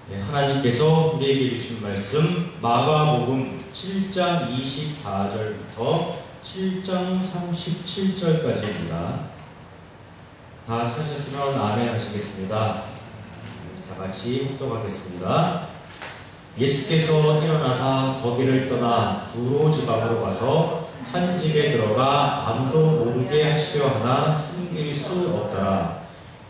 네, 하나님께서 우리에게 주신 말씀 마가복음 7장 24절부터 7장 37절까지입니다. 다 찾으셨으면 아멘 하시겠습니다. 다 같이 합독하겠습니다. 예수께서 일어나사 거기를 떠나 두로 지방으로 가서 한 집에 들어가 아무도 모르게 하시려 하나 숨길 수 없더라.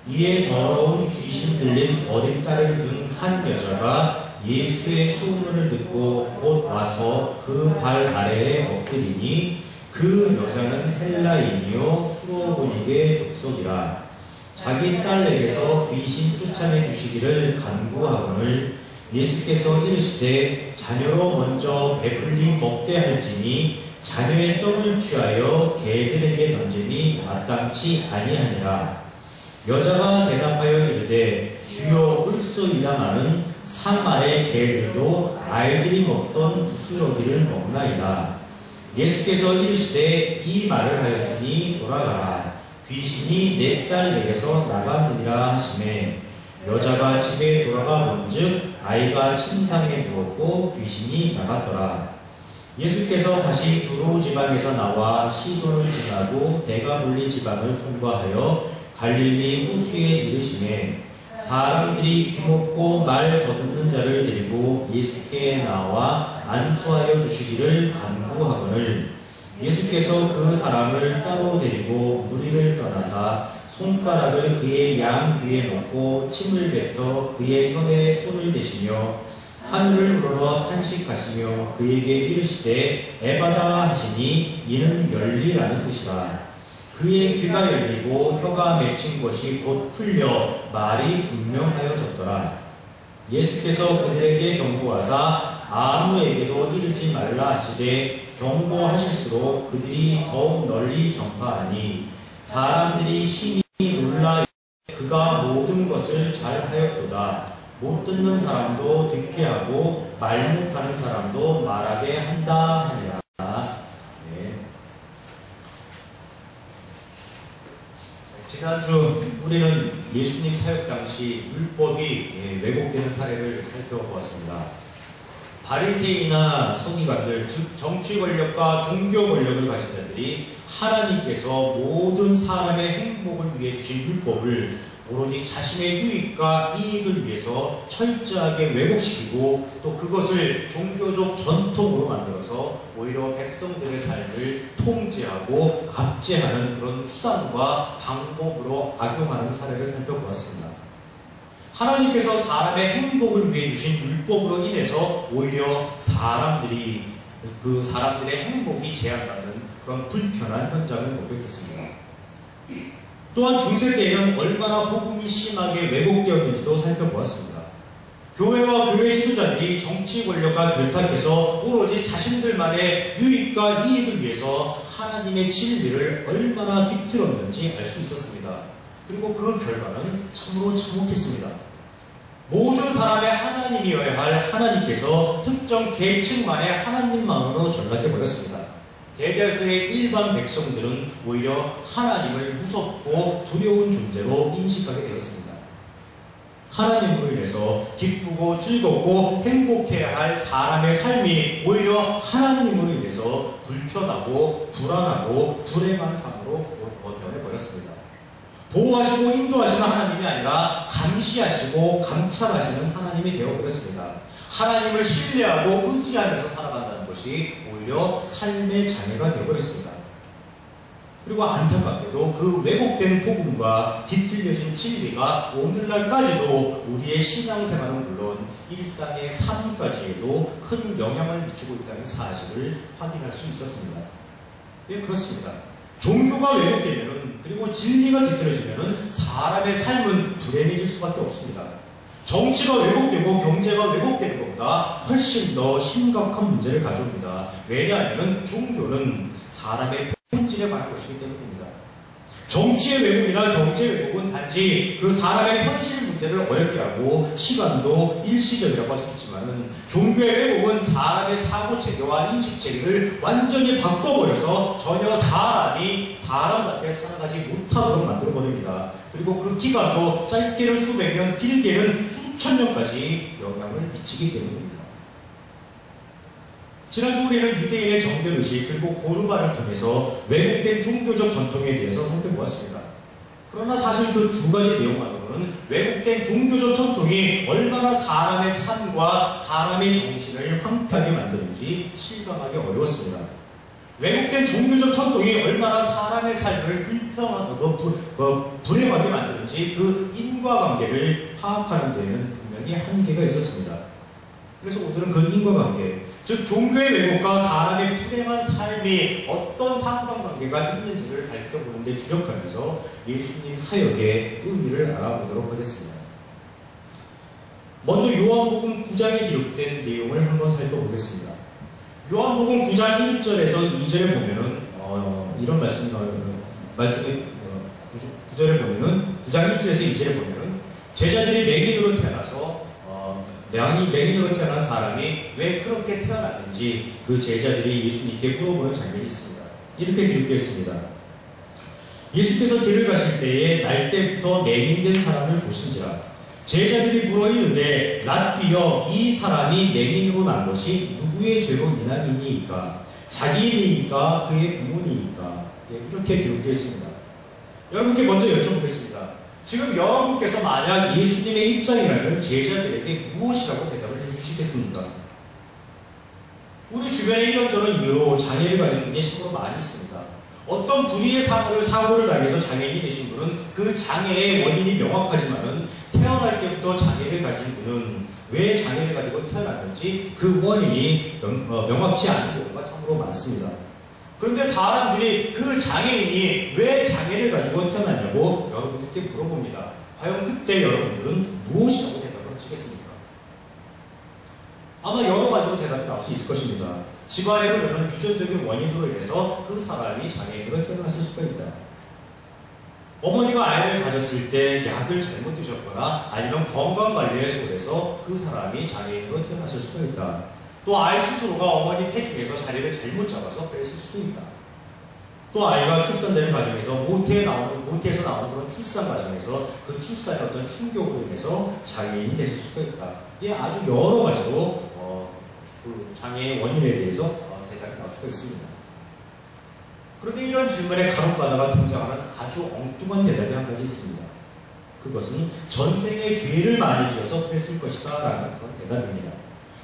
이에 더러운 귀신 들린 어린 딸을 둔 한 여자가 예수의 소문을 듣고 곧 와서 그 발 아래에 엎드리니 그 여자는 헬라인이요 수로보니게 족속이라. 자기 딸에게서 귀신 쫓아내 주시기를 간구하거늘 예수께서 이르시되 자녀로 먼저 배불리 먹게 할지니 자녀의 떡을 취하여 개들에게 던지니 마땅치 아니하니라. 여자가 대답하여 이르되 주여 울소이다마는 산 아래 개들도 아이들이 먹던 부스러기를 먹나이다. 예수께서 이르시되 이 말을 하였으니 돌아가라. 귀신이 내 딸에게서 나갔느니라 하시매 여자가 집에 돌아가 본즉 아이가 침상에 누웠고 귀신이 나갔더라. 예수께서 다시 두로 지방에서 나와 시돈을 지나고 데가볼리 지방을 통과하여 갈릴리 호수에 이르시매 사람들이 귀먹고 말 더듬는 자를 데리고 예수께 나와 안수하여 주시기를 간구하거늘 예수께서 그 사람을 따로 데리고 무리를 떠나사 손가락을 그의 양 귀에 놓고 침을 뱉어 그의 혀에 손을 대시며 하늘을 우러러 탄식하시며 그에게 이르시되 에바다 하시니 이는 열리라는 뜻이라. 그의 귀가 열리고 혀가 맺힌 것이 곧 풀려 말이 분명하여졌더라. 예수께서 그들에게 경고하사 아무에게도 이르지 말라 하시되 경고하실수록 그들이 더욱 널리 전파하니 사람들이 심히 놀라 그가 모든 것을 잘하였도다. 못 듣는 사람도 듣게 하고 말 못하는 사람도 말하게 한다 하니라. 지난주 우리는 예수님 사역 당시 율법이 왜곡되는 사례를 살펴보았습니다. 바리새인이나 서기관들, 즉 정치 권력과 종교 권력을 가진 자들이 하나님께서 모든 사람의 행복을 위해 주신 율법을 오로지 자신의 유익과 이익을 위해서 철저하게 왜곡시키고 또 그것을 종교적 전통으로 만들어서 오히려 백성들의 삶을 통제하고 압제하는 그런 수단과 방법으로 악용하는 사례를 살펴보았습니다. 하나님께서 사람의 행복을 위해 주신 율법으로 인해서 오히려 사람들의 행복이 제한받는 그런 불편한 현장을 목격했습니다. 또한 중세 때에는 얼마나 복음이 심하게 왜곡되었는지도 살펴보았습니다. 교회와 교회 지도자들이 정치 권력과 결탁해서 오로지 자신들만의 유익과 이익을 위해서 하나님의 진리를 얼마나 뒤틀었는지 알 수 있었습니다. 그리고 그 결과는 참으로 참혹했습니다. 모든 사람의 하나님이어야 할 하나님께서 특정 계층만의 하나님만으로 전락해버렸습니다. 대다수의 일반 백성들은 오히려 하나님을 무섭고 두려운 존재로 인식하게 되었습니다. 하나님으로 인해서 기쁘고 즐겁고 행복해야 할 사람의 삶이 오히려 하나님으로 인해서 불편하고 불안하고 불행한 삶으로 변해버렸습니다. 보호하시고 인도하시는 하나님이 아니라 감시하시고 감찰하시는 하나님이 되어버렸습니다. 하나님을 신뢰하고 의지하면서 살아간다는 것이 오히려 삶의 장애가 되어버렸습니다. 그리고 안타깝게도 그 왜곡된 복음과 뒤틀려진 진리가 오늘날까지도 우리의 신앙생활은 물론 일상의 삶까지에도 큰 영향을 미치고 있다는 사실을 확인할 수 있었습니다. 예, 그렇습니다. 종교가 왜곡되면 그리고 진리가 뒤틀어지면 사람의 삶은 불행해질 수밖에 없습니다. 정치가 왜곡되고 경제가 왜곡되는 것보다 훨씬 더 심각한 문제를 가져옵니다. 왜냐하면 종교는 사람의 본질에 관한 것이기 때문입니다. 정치의 왜곡이나 경제의 왜곡은 단지 그 사람의 현실 문제를 어렵게 하고 시간도 일시적이라고 할 수 있지만 종교의 왜곡은 사람의 사고체계와 인식체계를 완전히 바꿔버려서 전혀 사람이 사람답게 살아가지 못하도록 만들어버립니다. 그리고 그 기간도 짧게는 수백 년, 길게는 수천 천년까지 영향을 미치기 때문입니다. 지난주 우리는 유대인의 정결의식 그리고 고르바를 통해서 왜곡된 종교적 전통에 대해서 살펴보았습니다. 그러나 사실 그 두 가지 내용만으로는 왜곡된 종교적 전통이 얼마나 사람의 삶과 사람의 정신을 황폐하게 만드는지 실감하기 어려웠습니다. 왜곡된 종교적 전통이 얼마나 사람의 삶을 불행하게 만드는지 그 인과관계를 파악하는 데에는 분명히 한계가 있었습니다. 그래서 오늘은 그 인과관계, 즉 종교의 왜곡과 사람의 불행한 삶이 어떤 상관관계가 있는지를 밝혀보는 데 주력하면서 예수님 사역의 의미를 알아보도록 하겠습니다. 먼저 요한복음 9장에 기록된 내용을 한번 살펴보겠습니다. 요한복음 9장 1절에서 2절에 보면은 이런 말씀이 9절에 보면은 9장 1절에서 2절에 보면은 제자들이 맹인으로 태어나서 맹인으로 태어난 사람이 왜 그렇게 태어났는지 그 제자들이 예수님께 물어보는 장면이 있습니다. 이렇게 기록되어 있습니다. 예수께서 길을 가실 때에 날 때부터 맹인된 사람을 보신지라. 제자들이 물어 이르되 랍비여 이 사람이 맹인으로 난 것이 누구의 죄로 인함이니이까? 자기이니까 그의 부모니이까? 이렇게 기록되어 있습니다. 여러분께 먼저 여쭤보겠습니다. 지금 여러분께서 만약 예수님의 입장이라면 제자들에게 무엇이라고 대답을 해주시겠습니까? 우리 주변에 이런저런 이유로 장애를 가진 분이 참으로 많이 있습니다. 어떤 불의의 사고를 당해서 장애인이 되신 분은 그 장애의 원인이 명확하지만은 태어날 때부터 장애를 가진 분은 왜 장애를 가지고 태어났는지 그 원인이 명확치 않은 경우가 참으로 많습니다. 그런데 사람들이 그 장애인이 왜 장애를 가지고 태어났냐고 여러분들께 물어봅니다. 과연 그때 여러분들은 무엇이라고 대답을 하시겠습니까? 아마 여러 가지로 대답이 나올 수 있을 것입니다. 집안에 그러면 유전적인 원인으로 인해서 그 사람이 장애인으로 태어났을 수가 있다. 어머니가 아이를 가졌을 때 약을 잘못 드셨거나 아니면 건강관리에 소홀해서 그 사람이 장애인으로 태어났을 수가 있다. 또 아이 스스로가 어머니 태중에서 자리를 잘못 잡아서 뺐을 수도 있다. 또 아이가 출산되는 과정에서 모태에서 나오는 그런 출산 과정에서 그 출산의 어떤 충격으로 인해서 장애인이 됐을 수가 있다. 이게 아주 여러 가지로 그 장애의 원인에 대해서 대답이 나올 수가 있습니다. 그런데 이런 질문에 간혹가다가 등장하는 아주 엉뚱한 대답이 한 가지 있습니다. 그것은 전생에 죄를 많이 지어서 그랬을 것이다 라는 그런 대답입니다.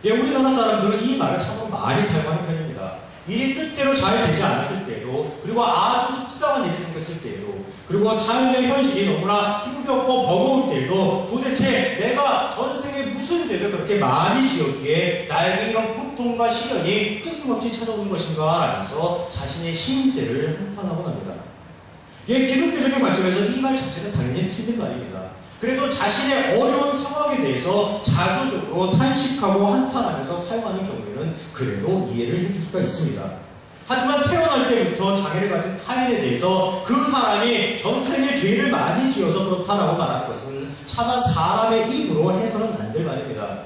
우리나라 사람들은 이 말을 참으로 많이 사용하는 편입니다. 일이 뜻대로 잘 되지 않았을 때도, 그리고 아주 속상한 일이 생겼을 때도, 그리고 삶의 현실이 너무나 힘겹고 버거울 때도 도대체 내가 전생에 무슨 죄를 그렇게 많이 지었기에 나에게 이런 고통과 시련이 끊임없이 찾아오는 것인가 라면서 자신의 신세를 한탄하곤 합니다. 기독교적인 관점에서 이 말 자체는 당연히 틀린 말입니다. 그래도 자신의 어려운 상황에 대해서 자조적으로 탄식하고 한탄하면서 사용하는 경우에는 그래도 이해를 해줄 수가 있습니다. 하지만 태어날 때부터 장애를 가진 타인에 대해서 그 사람이 전생에 죄를 많이 지어서 그렇다라고 말하는 것은 차마 사람의 입으로 해서는 안 될 말입니다.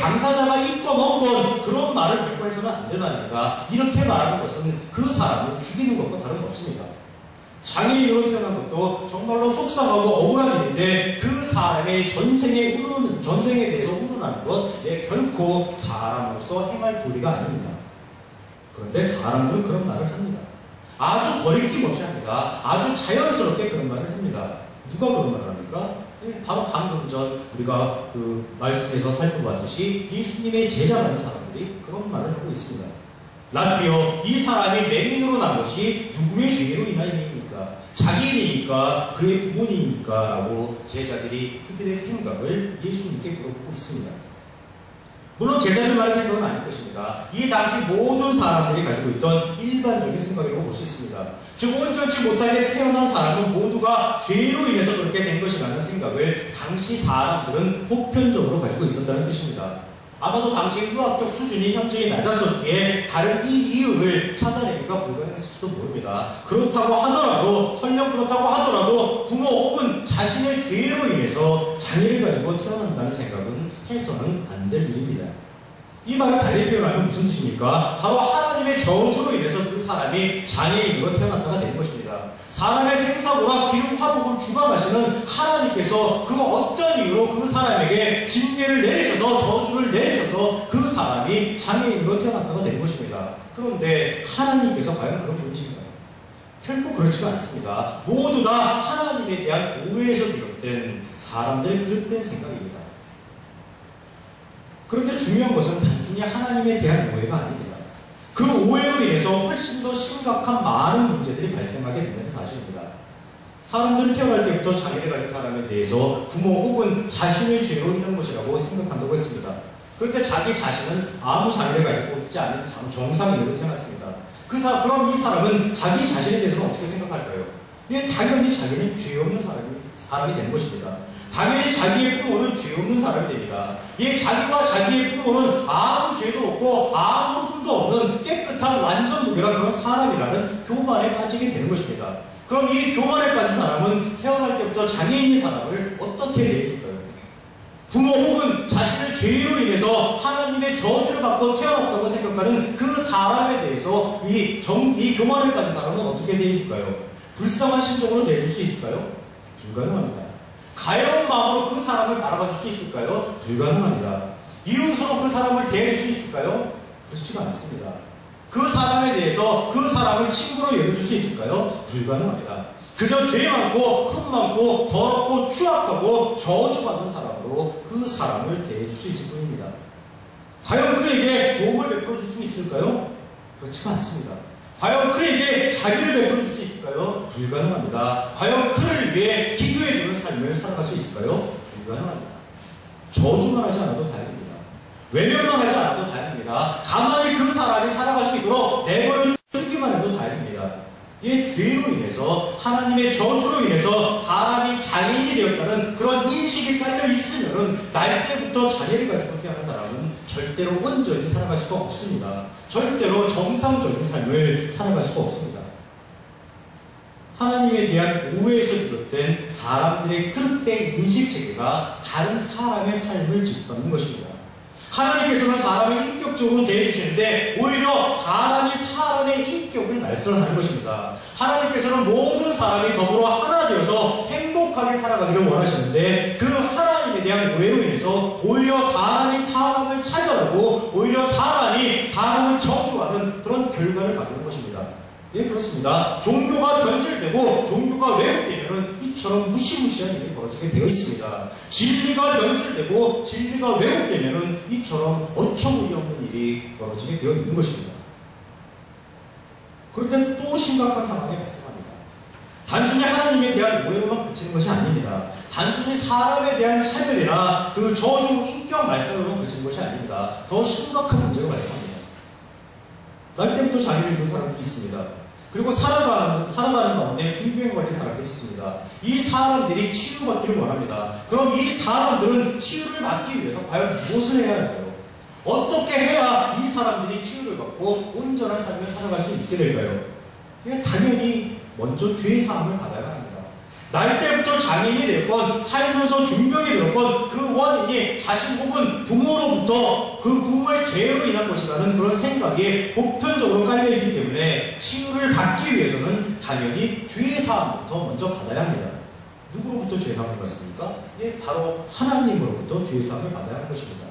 당사자가 있건 없건 그런 말을 갖고 해서는 안 될 말입니다. 이렇게 말하는 것은 그 사람을 죽이는 것과 다름없습니다. 장애인으로 태어난 것도 정말로 속상하고 억울한 일인데 그 사람의 전생에 대해서 운운하는 것 결코 사람으로서 행할 도리가 아닙니다. 그런데 사람들은 그런 말을 합니다. 아주 거리낌 없이 합니다. 아주 자연스럽게 그런 말을 합니다. 누가 그런 말을 합니까? 바로 방금 전 우리가 그 말씀에서 살펴봤듯이 예수님의 제자라는 사람들이 그런 말을 하고 있습니다. 랍비여 이 사람이 맹인으로 난 것이 누구의 죄로 인하여입니까? 자기이니까 그의 부모니까 라고 제자들이 그들의 생각을 예수님께 물어보고 있습니다. 물론 제자들만의 생각은 아닐 것입니다. 이 당시 모든 사람들이 가지고 있던 일반적인 생각이라고 볼 수 있습니다. 즉 온전치 못하게 태어난 사람은 모두가 죄로 인해서 그렇게 된 것이라는 생각을 당시 사람들은 보편적으로 가지고 있었다는 뜻입니다. 아마도 당시 의학적 수준이 현저히 낮았었기에 다른 이 이유를 찾아내기가 불가능했을지도 모릅니다. 그렇다고 하더라도, 설령 그렇다고 하더라도 부모 혹은 자신의 죄로 인해서 장애를 가지고 태어난다는 생각은 해서는 안 될 일입니다. 이 말을 달리 표현하면 무슨 뜻입니까? 바로 하나님의 저주로 인해서 그 사람이 장애인으로 태어났다가 되는 것입니다. 사람의 생사고라 기름 화복을 주관하시는 하나님께서 그 어떤 이유로 그 사람에게 징계를 내리셔서 저주를 내리셔서 그 사람이 장애인으로 태어났다가 되는 것입니다. 그런데 하나님께서 과연 그런 분이신가요? 결코 그렇지가 않습니다. 모두 다 하나님에 대한 오해에서 비롯된 사람들의 그릇된 생각입니다. 그런데 중요한 것은 단순히 하나님에 대한 오해가 아닙니다. 그 오해로 인해서 훨씬 더 심각한 많은 문제들이 발생하게 된다는 사실입니다. 사람들은 태어날 때부터 장애를 가진 사람에 대해서 부모 혹은 자신의 죄로 인한 것이라고 생각한다고 했습니다. 그런데 자기 자신은 아무 장애를 가지고 있지 않은 정상인으로 태어났습니다. 그럼 이 사람은 자기 자신에 대해서는 어떻게 생각할까요? 예, 당연히 자기는 죄 없는 사람이 되는 것입니다. 당연히 자기의 부모는 죄 없는 사람이 됩니다. 예, 자기와 자기의 부모는 아무 죄도 없고 아무 흠도 없는 깨끗한 완전 무결한 그런 사람이라는 교만에 빠지게 되는 것입니다. 그럼 이 교만에 빠진 사람은 태어날 때부터 장애인인 사람을 어떻게 대해줄까요? 부모 혹은 자신의 죄로 인해서 하나님의 저주를 받고 태어났다고 생각하는 그 사람에 대해서 이 교만에 빠진 사람은 어떻게 대해줄까요? 불쌍한 심정으로 대해줄 수 있을까요? 불가능합니다. 가여운 마음으로 그 사람을 바라봐줄 수 있을까요? 불가능합니다. 이웃으로 그 사람을 대해줄 수 있을까요? 그렇지가 않습니다. 그 사람에 대해서 그 사람을 친구로 여겨줄 수 있을까요? 불가능합니다. 그저 죄 많고 흠 많고 더럽고 추악하고 저주받은 사람으로 그 사람을 대해줄 수 있을 뿐입니다. 과연 그에게 도움을 베풀어줄 수 있을까요? 그렇지가 않습니다. 과연 그에게 자기를 베풀어줄 수 있을까요? 불가능합니다. 과연 그를 위해 기도해주는 삶을 살아갈 수 있을까요? 불가능합니다. 저주만 하지 않아도 다행입니다. 외면만 하지 않아도 다행입니다. 가만히 그 사람이 살아갈 수 있도록 내버려 두기만 해도 다행입니다. 이 죄로 인해서 하나님의 저주로 인해서 사람이 장애인이 되었다는 그런 인식이 깔려 있으면은 날 때부터 장애를 가지고 태어난 사람은 절대로 온전히 살아갈 수가 없습니다. 절대로 정상적인 삶을 살아갈 수가 없습니다. 하나님에 대한 오해에서 비롯된 사람들의 그릇된 인식체계가 다른 사람의 삶을 짓밟는 것입니다. 하나님께서는 사람을 인격적으로 대해주시는데 오히려 사람이 사람의 인격을 말살하는 것입니다. 하나님께서는 모든 사람이 더불어 하나 되어서 행복하게 살아가기를 원하시는데 그 하나님에 대한 오해로 인해서 오히려 사람이 사람을 차별하고 오히려 사람이 사람을 저주하는 그런 결과를 가지는 것입니다. 예, 그렇습니다. 종교가 변질되고 종교가 왜곡되면 이처럼 무시무시한 일이 벌어지게 되어 있습니다. 진리가 변질되고 진리가 왜곡되면 이처럼 어처구니 없는 일이 벌어지게 되어 있는 것입니다. 그런데 또 심각한 상황이 발생합니다. 단순히 하나님에 대한 오해로만 그치는 것이 아닙니다. 단순히 사람에 대한 차별이나 그 저주, 인격 말살로만 그치는 것이 아닙니다. 더 심각한 문제가 발생합니다. 날 때부터 장애를 입은 사람들이 있습니다. 그리고 살아가는 가운데 중병 걸린 사람들이 있습니다. 이 사람들이 치유받기를 원합니다. 그럼 이 사람들은 치유를 받기 위해서 과연 무엇을 해야 할까요? 어떻게 해야 이 사람들이 치유를 받고 온전한 삶을 살아갈 수 있게 될까요? 당연히 먼저 죄 사함을 받아야 합니다. 날 때부터 장애인이 되었건 살면서 중병이 되었건 그 원인이 자신 혹은 부모로부터 그 부모의 죄로 인한 것이라는 그런 생각이 보편적으로 깔려있기 때문에 치유를 받기 위해서는 당연히 죄 사함부터 먼저 받아야 합니다. 누구로부터 죄 사함을 받습니까? 예, 바로 하나님으로부터 죄 사함을 받아야 하는 것입니다.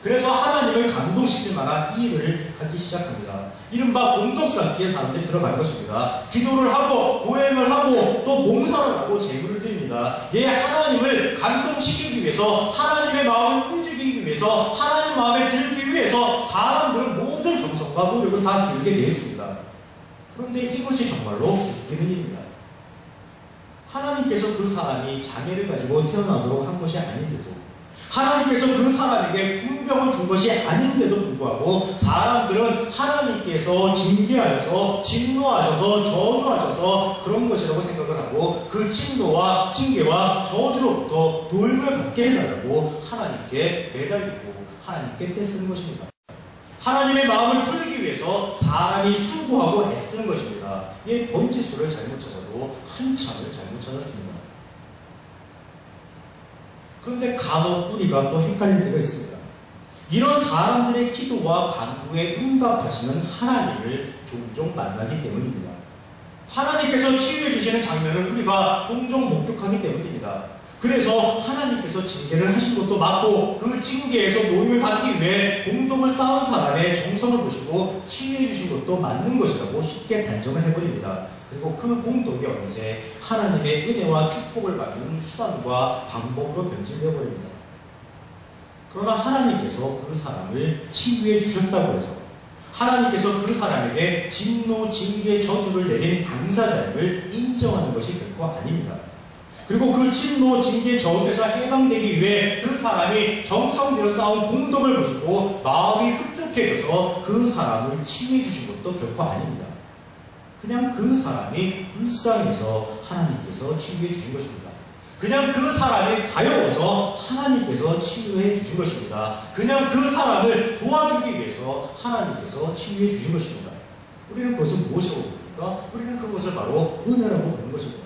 그래서 하나님을 감동시킬 만한 일을 하기 시작합니다. 이른바 공덕상기에 사람들이 들어가는 것입니다. 기도를 하고 고행을 하고 또 봉사를 하고 제물을 드립니다. 예, 하나님을 감동시키기 위해서 하나님의 마음을 움직이기 위해서 하나님 마음에 들기 위해서 사람들은 모든 정성과 노력을 다 기울게 되어 있습니다. 그런데 이것이 정말로 되는 일입니다. 하나님께서 그 사람이 장애를 가지고 태어나도록 한 것이 아닌데도 하나님께서 그 사람에게 궁병을 준 것이 아닌데도 불구하고 사람들은 하나님께서 징계하셔서 진노하셔서 저주하셔서 그런 것이라고 생각을 하고 그 진노와 징계와 저주로부터 도움을 받게 해달라고 하나님께 매달리고 하나님께 떼쓰는 것입니다. 하나님의 마음을 풀기 위해서 사람이 수고하고 애쓰는 것입니다. 이 번지수를 잘못 찾아도 한참을 잘못 찾았습니다. 그런데 간혹 우리가 또 헷갈릴 때가 있습니다. 이런 사람들의 기도와 간구에 응답하시는 하나님을 종종 만나기 때문입니다. 하나님께서 치유해 주시는 장면을 우리가 종종 목격하기 때문입니다. 그래서 하나님께서 징계를 하신 것도 맞고 그 징계에서 노임을 받기 위해 공덕을 쌓은 사람의 정성을 보시고 치유해 주신 것도 맞는 것이라고 쉽게 단정을 해버립니다. 그리고 그 공덕이 어느새 하나님의 은혜와 축복을 받는 수단과 방법으로 변질되어 버립니다. 그러나 하나님께서 그 사람을 치유해 주셨다고 해서 하나님께서 그 사람에게 진노, 징계, 저주를 내린 당사자임을 인정하는 것이 결코 아닙니다. 그리고 그 진노, 징계, 저주에서 해방되기 위해 그 사람이 정성 들여 쌓은 공덕을 보시고 마음이 흡족해져서 그 사람을 치유해 주신 것도 결코 아닙니다. 그냥 그 사람이 불쌍해서 하나님께서 치유해 주신 것입니다. 그냥 그 사람이 가여워서 하나님께서 치유해 주신 것입니다. 그냥 그 사람을 도와주기 위해서 하나님께서 치유해 주신 것입니다. 우리는 그것을 무엇이라고 부릅니까? 우리는 그것을 바로 은혜라고 부르는 것입니다.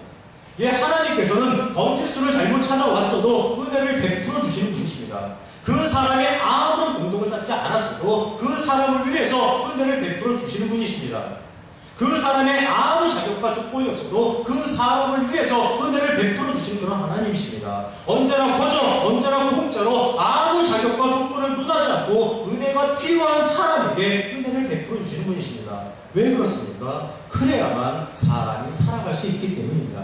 예, 하나님께서는 번제수를 잘못 찾아왔어도 은혜를 베풀어 주시는 분이십니다. 그 사람이 아무런 공덕을 쌓지 않았어도 그 사람을 위해서 은혜를 베풀어 주시는 분이십니다. 그 사람의 아무 자격과 조건이 없어도 그 사람을 위해서 은혜를 베풀어 주시는 그런 하나님이십니다. 언제나 거저, 언제나 공짜로 아무 자격과 조건을 논하지 않고 은혜가 필요한 사람에게 은혜를 베풀어 주시는 분이십니다. 왜 그렇습니까? 그래야만 사람이 살아갈 수 있기 때문입니다.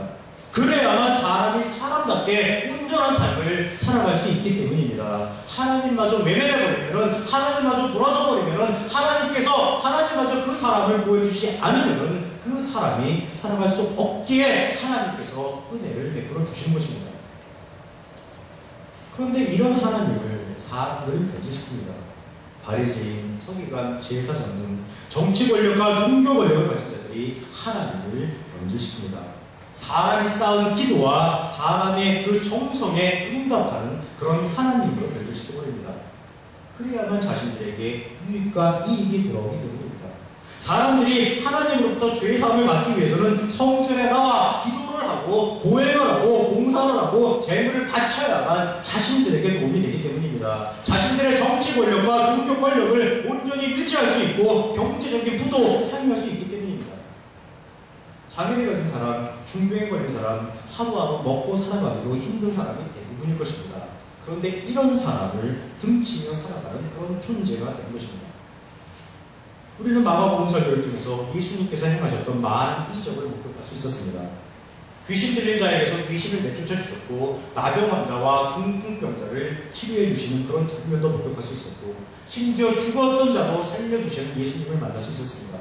그래야만 사람이 사람답게 온전한 삶을 살아갈 수 있기 때문입니다. 하나님마저 외면해버리면은, 하나님마저 돌아서버리면은, 하나님마저 그 사람을 보여주시지 않으면은 그 사람이 살아갈 수 없기에 하나님께서 은혜를 베풀어 주시는 것입니다. 그런데 이런 하나님을 사람들은 변질시킵니다. 바리새인, 서기관, 제사장 등 정치 권력과 종교 권력을 가진 자들이 하나님을 변질시킵니다. 사람이 쌓은 기도와 사람의 그 정성에 응답하는 그런 하나님으로 변질시켜버립니다. 그래야만 자신들에게 유익과 이익이 돌아오기 때문입니다. 사람들이 하나님으로부터 죄사함을 받기 위해서는 성전에 나와 기도를 하고 고행을 하고 봉사를 하고 재물을 바쳐야만 자신들에게 도움이 되기 때문입니다. 자신들의 정치 권력과 종교 권력을 온전히 유지할 수 있고 경제적인 부도 향유할 수 있기 때문입니다. 장애를 가진 사람, 중병에 걸린 사람, 하루하루 먹고 살아가기도 힘든 사람이 대부분일 것입니다. 그런데 이런 사람을 등치며 살아가는 그런 존재가 되는 것입니다. 우리는 마가복음 설교를 통해서 예수님께서 행하셨던 많은 이적을 목격할 수 있었습니다. 귀신 들린 자에게서 귀신을 내쫓아 주셨고, 나병 환자와 중풍병자를 치료해 주시는 그런 장면도 목격할 수 있었고, 심지어 죽었던 자도 살려주시는 예수님을 만날 수 있었습니다.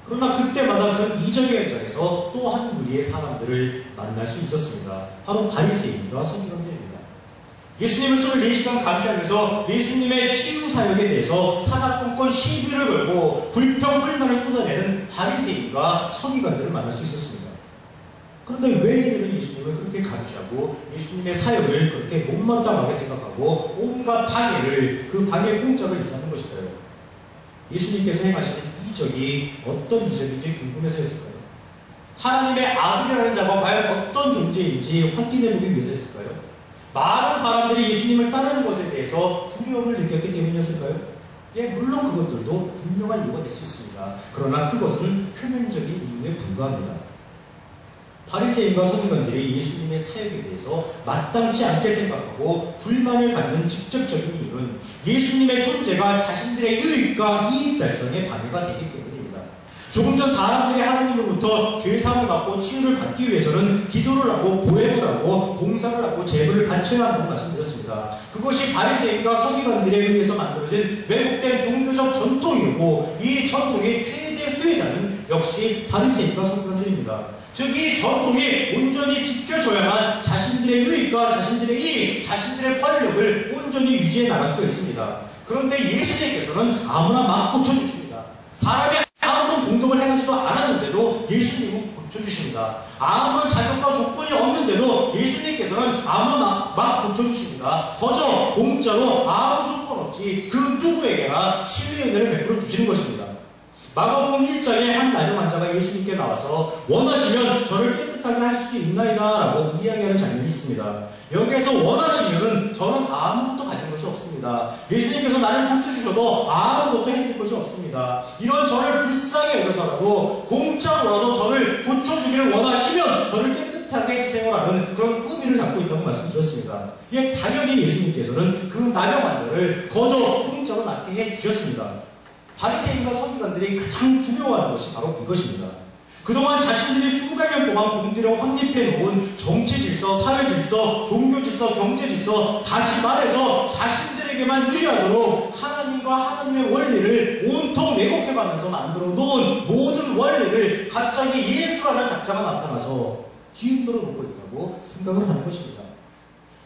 그러나 그때마다 그 이적의 현장에서 또 한 무리의 사람들을 만날 수 있었습니다. 바로 바리새인과 서기관들입니다. 예수님을 24시간 감시하면서 예수님의 치유 사역에 대해서 사사건건 시비를 걸고 불평 불만을 쏟아내는 바리새인과 서기관들을 만날 수 있었습니다. 그런데 왜 이들은 예수님을 그렇게 감시하고 예수님의 사역을 그렇게 못마땅하게 생각하고 온갖 방해를, 그 방해 공작을 일삼는 것일까요? 예수님께서 행하시는 이적이 어떤 이적인지 궁금해서였을까요? 하나님의 아들이라는 자가 과연 어떤 존재인지 확인해보기 위해서였을까요? 많은 사람들이 예수님을 따르는 것에 대해서 두려움을 느꼈기 때문이었을까요? 예, 물론 그것들도 분명한 이유가 될 수 있습니다. 그러나 그것은 표면적인 이유에 불과합니다. 바리새인과 서기관들이 예수님의 사역에 대해서 마땅치 않게 생각하고 불만을 갖는 직접적인 이유는 예수님의 존재가 자신들의 유익과 이익 달성에 방해가 되기 때문입니다. 조금 전 사람들이 하나님으로부터 죄사함을 받고 치유를 받기 위해서는 기도를 하고 고행을 하고 봉사를 하고 제물을 바쳐야 한다고 말씀드렸습니다. 그것이 바리새인과 서기관들에 의해서 만들어진 왜곡된 종교적 전통이고, 이 전통의 최대 수혜자는 역시 바리새인과 서기관들입니다. 즉, 이 전통이 온전히 지켜져야만 자신들의 유익과 자신들의 이익, 자신들의 권력을 온전히 유지해 나갈 수가 있습니다. 그런데 예수님께서는 아무나 막 고쳐주십니다. 사람이 아무런 공덕을 행하지도 않았는데도 예수님은 고쳐주십니다. 아무런 자격과 조건이 없는데도 예수님께서는 아무나 막 고쳐주십니다. 거저 공짜로 아무 조건 없이 그 누구에게나 치유의 은혜를 베풀어 주시는 것입니다. 마가복음 1장에 한 나병 환자가 예수님께 나와서 원하시면 저를 깨끗이 깨끗하게 할 수 있나이다 라고 이야기하는 장면이 있습니다. 여기에서 원하시면은 저는 아무것도 가진 것이 없습니다. 예수님께서 나를 고쳐주셔도 아무것도 해줄 것이 없습니다. 이런 저를 불쌍히 여겨서라도 공짜로라도 저를 고쳐주기를 원하시면 저를 깨끗하게 해주세요라는 그런 의미를 갖고 있다고 말씀드렸습니다. 예, 당연히 예수님께서는 그 나병 환자를 거저 공짜로 낫게 해주셨습니다. 바리새인과 서기관들이 가장 두려워하는 것이 바로 이것입니다. 그동안 자신들이 수백 년 동안 공들여 확립해 놓은 정치 질서, 사회 질서, 종교 질서, 경제 질서, 다시 말해서 자신들에게만 유리하도록 하나님과 하나님의 원리를 온통 왜곡해가면서 만들어 놓은 모든 원리를 갑자기 예수라는 작자가 나타나서 뒤흔들어 놓고 있다고 생각을 하는 것입니다.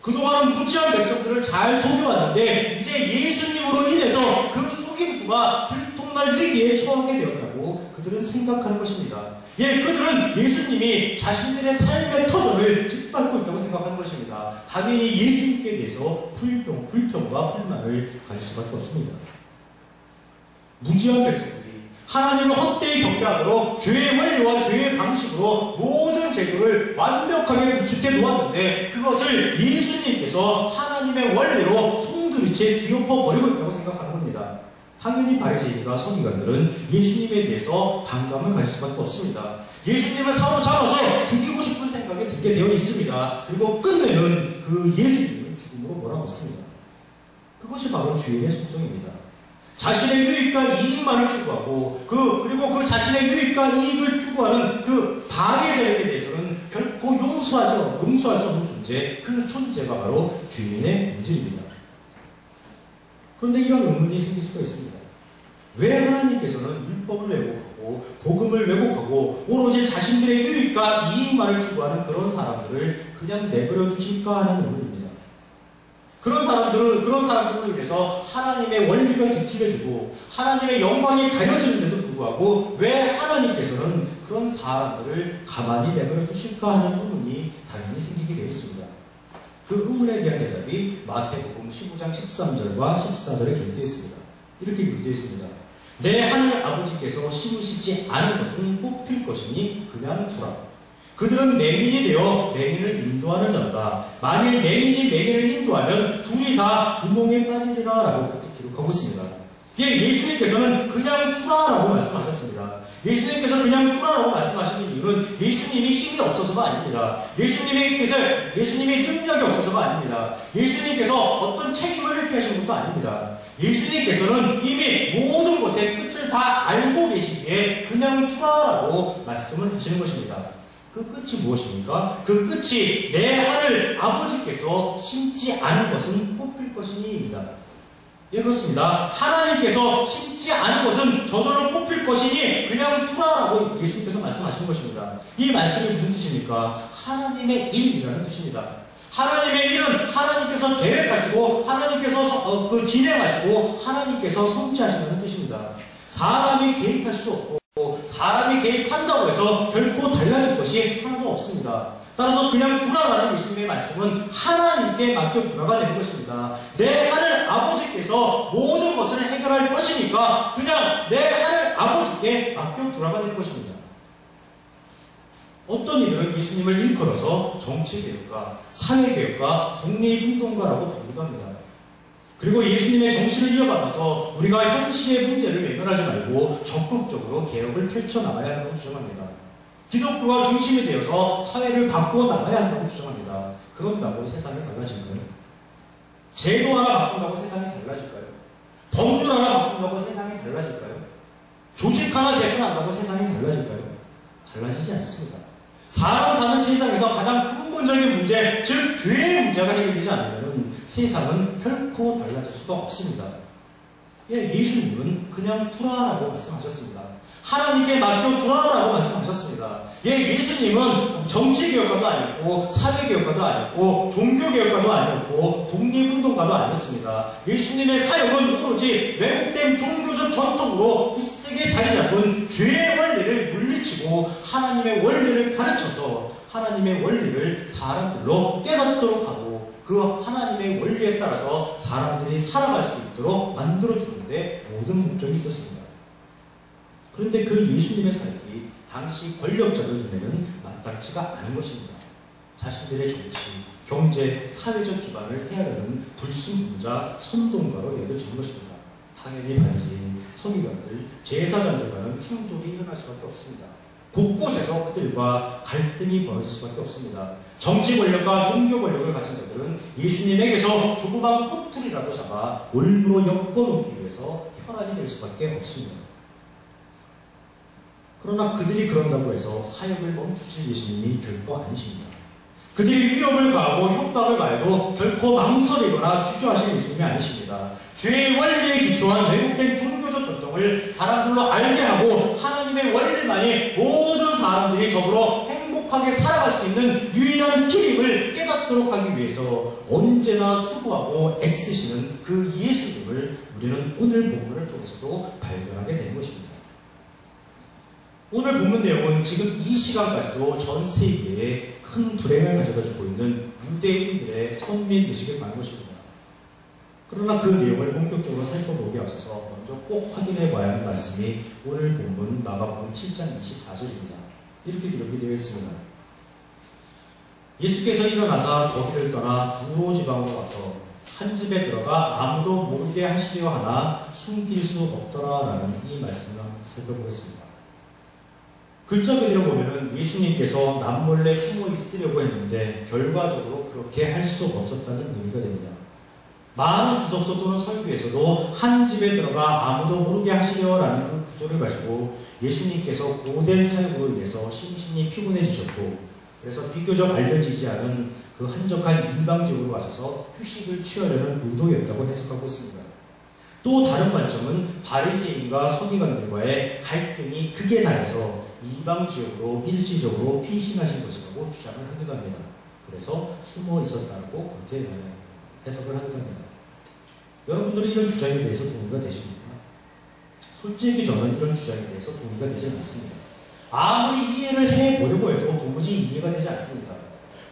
그동안은 무지한 백성들을 잘 속여왔는데 이제 예수님으로 인해서 그 속임수가 들통날 위기에 처하게 되었다고 그들은 생각하는 것입니다. 예, 그들은 예수님이 자신들의 삶의 터전을 짓밟고 있다고 생각하는 것입니다. 당연히 예수님께 대해서 불평과 불만을 가질 수밖에 없습니다. 무지한 백성들이 하나님을 헛되이 경배하도록 죄의 원리와 죄의 방식으로 모든 제도를 완벽하게 구축해 놓았는데 그것을 예수님께서 하나님의 원리로 송두리째 뒤엎어 버리고 있다고 생각하는 겁니다. 당연히 바리새인과 서기관들은 예수님에 대해서 반감을 가질 수밖에 없습니다. 예수님을 사로잡아서 죽이고 싶은 생각이 들게 되어 있습니다. 그리고 끝내는 그 예수님을 죽음으로 몰아넣습니다. 그것이 바로 죄인의 속성입니다. 자신의 유익과 이익만을 추구하고 그리고 그 자신의 유익과 이익을 추구하는 그 방해 세력에 대해서는 결코 용서하지 않는 존재, 그 존재가 바로 죄인의 본질입니다. 그런데 이런 의문이 생길 수가 있습니다. 왜 하나님께서는 율법을 왜곡하고 복음을 왜곡하고 오로지 자신들의 유익과 이익만을 추구하는 그런 사람들을 그냥 내버려 두실까 하는 의문입니다. 그런 사람들을 위해서 하나님의 원리가 뒤틀려지고 하나님의 영광이 가려지는데도 불구하고 왜 하나님께서는 그런 사람들을 가만히 내버려 두실까 하는 의문이 당연히 생기게 되어 있습니다. 그 의문에 대한 대답이 마태복음 15장 13절과 14절에 기록되어 있습니다. 이렇게 기록되어 있습니다. 내 하늘 아버지께서 심으시지 않은 것은 뽑힐 것이니 그냥 두라. 그들은 맹인이 되어 맹인을 인도하는 자다. 만일 맹인이 맹인을 인도하면 둘이 다 구멍에 빠지리라 라고 그렇게 기록하고 있습니다. 예수님께서는 그냥 투라라고 말씀하셨습니다. 예수님께서 그냥 투라라고 말씀하시는 이유는 예수님이 힘이 없어서가 아닙니다. 예수님의 능력이 없어서가 아닙니다. 예수님께서 어떤 책임을 회피하시는 것도 아닙니다. 예수님께서는 이미 모든 것의 끝을 다 알고 계시기에 그냥 투라라고 말씀을 하시는 것입니다. 그 끝이 무엇입니까? 그 끝이 내 하늘 아버지께서 심지 않은 것은 뽑힐 것이니입니다. 예, 그렇습니다. 하나님께서 심지 않은 것은 저절로 뽑힐 것이니 그냥 투라라고 예수님께서 말씀하시는 것입니다. 이 말씀이 무슨 뜻입니까? 하나님의 일이라는 뜻입니다. 하나님의 일은 하나님께서 계획하시고 하나님께서 진행하시고 하나님께서 성취하신다는 뜻입니다. 사람이 개입할 수도 없고 사람이 개입한다고 해서 결코 달라질 것이 하나도 없습니다. 따라서 그냥 두라라는 예수님의 말씀은 하나님께 맡겨 두라가 되는 것입니다. 내 하늘 아버지께서 모든 것을 해결할 것이니까 그냥 내 하늘 아버지께 맡겨 두라가 되는 것입니다. 어떤 이들은 예수님을 일컬어서 정치개혁가, 사회개혁가, 독립운동가라고 부르기도 합니다. 그리고 예수님의 정신을 이어받아서 우리가 현실의 문제를 외면하지 말고 적극적으로 개혁을 펼쳐나가야 한다고 주장합니다. 기독교가 중심이 되어서 사회를 바꾸어 나가야 한다고 주장합니다. 그런다고 세상이 달라질까요? 제도 하나 바꾼다고 세상이 달라질까요? 법률 하나 바꾼다고 세상이 달라질까요? 조직 하나 개편한다고 세상이 달라질까요? 달라지지 않습니다. 사람 사는 세상에서 가장 근본적인 문제, 즉 죄의 문제가 해결되지 않으면 세상은 결코 달라질 수가 없습니다. 예수님은 그냥 두라라고 말씀하셨습니다. 하나님께 맡겨 두라라고 말씀하셨습니다. 예수님은 정치개혁가도 아니었고 사회개혁가도 아니었고 종교개혁가도 아니었고 독립운동가도 아니었습니다. 예수님의 사역은 오로지 왜곡된 종교적 전통으로 굳세게 자리 잡은 죄의 원리를 물리치고 하나님의 원리를 가르쳐서 하나님의 원리를 사람들로 깨닫도록 하고 그 하나님의 원리에 따라서 사람들이 살아갈 수 있도록 만들어주는데 모든 목적이 있었습니다. 그런데 그 예수님의 사역이 당시 권력자들 눈에는 마땅치가 않은 것입니다. 자신들의 정치, 경제, 사회적 기반을 헤아려는 불순분자 선동가로 여겨지는 것입니다. 당연히 바리새인, 서기관들, 제사장들과는 충돌이 일어날 수밖에 없습니다. 곳곳에서 그들과 갈등이 벌어질 수밖에 없습니다. 정치 권력과 종교 권력을 가진 자들은 예수님에게서 조그만 꼬투리라도 잡아 올무로 엮어놓기 위해서 혈안이 될 수밖에 없습니다. 그러나 그들이 그런다고 해서 사역을 멈추실 예수님이 결코 아니십니다. 그들이 위협을 가하고 협박을 가해도 결코 망설이거나 주저하실 예수님이 아니십니다. 죄의 원리에 기초한 왜곡된 종교적 전통을 사람들로 알게 하고 하나님의 원리만이 모든 사람들이 더불어 행복하게 살아갈 수 있는 유일한 길임을 깨닫도록 하기 위해서 언제나 수고하고 애쓰시는 그 예수님을 우리는 오늘 본문을 통해서도 발견하게 되는 것입니다. 오늘 본문 내용은 지금 이 시간까지도 전 세계에 큰 불행을 가져다 주고 있는 유대인들의 선민의식에 관한 것입니다. 그러나 그 내용을 본격적으로 살펴보기에 앞서서 먼저 꼭 확인해 봐야 하는 말씀이 오늘 본문 마가복음 7장 24절입니다. 이렇게 기록이 되어 있습니다. 예수께서 일어나사 거기를 떠나 두로 지방으로 와서 한 집에 들어가 아무도 모르게 하시려 하나 숨길 수 없더라라는 이 말씀을 한번 살펴보겠습니다. 글자 그대로 보면은 예수님께서 남몰래 숨어 있으려고 했는데 결과적으로 그렇게 할 수 없었다는 의미가 됩니다. 많은 주석서 또는 설교에서도 한 집에 들어가 아무도 모르게 하시려라는 그 구조를 가지고 예수님께서 고된 사역으로 인해서 심신이 피곤해지셨고 그래서 비교적 알려지지 않은 그 한적한 이방지역으로 가셔서 휴식을 취하려는 의도였다고 해석하고 있습니다. 또 다른 관점은 바리새인과 서기관들과의 갈등이 극에 달해서 이방지역으로 일시적으로 피신하신 것이라고 주장을 하기도 합니다. 그래서 숨어 있었다고 그렇게 해석을 하기도 합니다. 여러분들은 이런 주장에 대해서 동의가 되십니까? 솔직히 저는 이런 주장에 대해서 동의가 되지 않습니다. 아무리 이해를 해보려고 해도 도무지 이해가 되지 않습니다.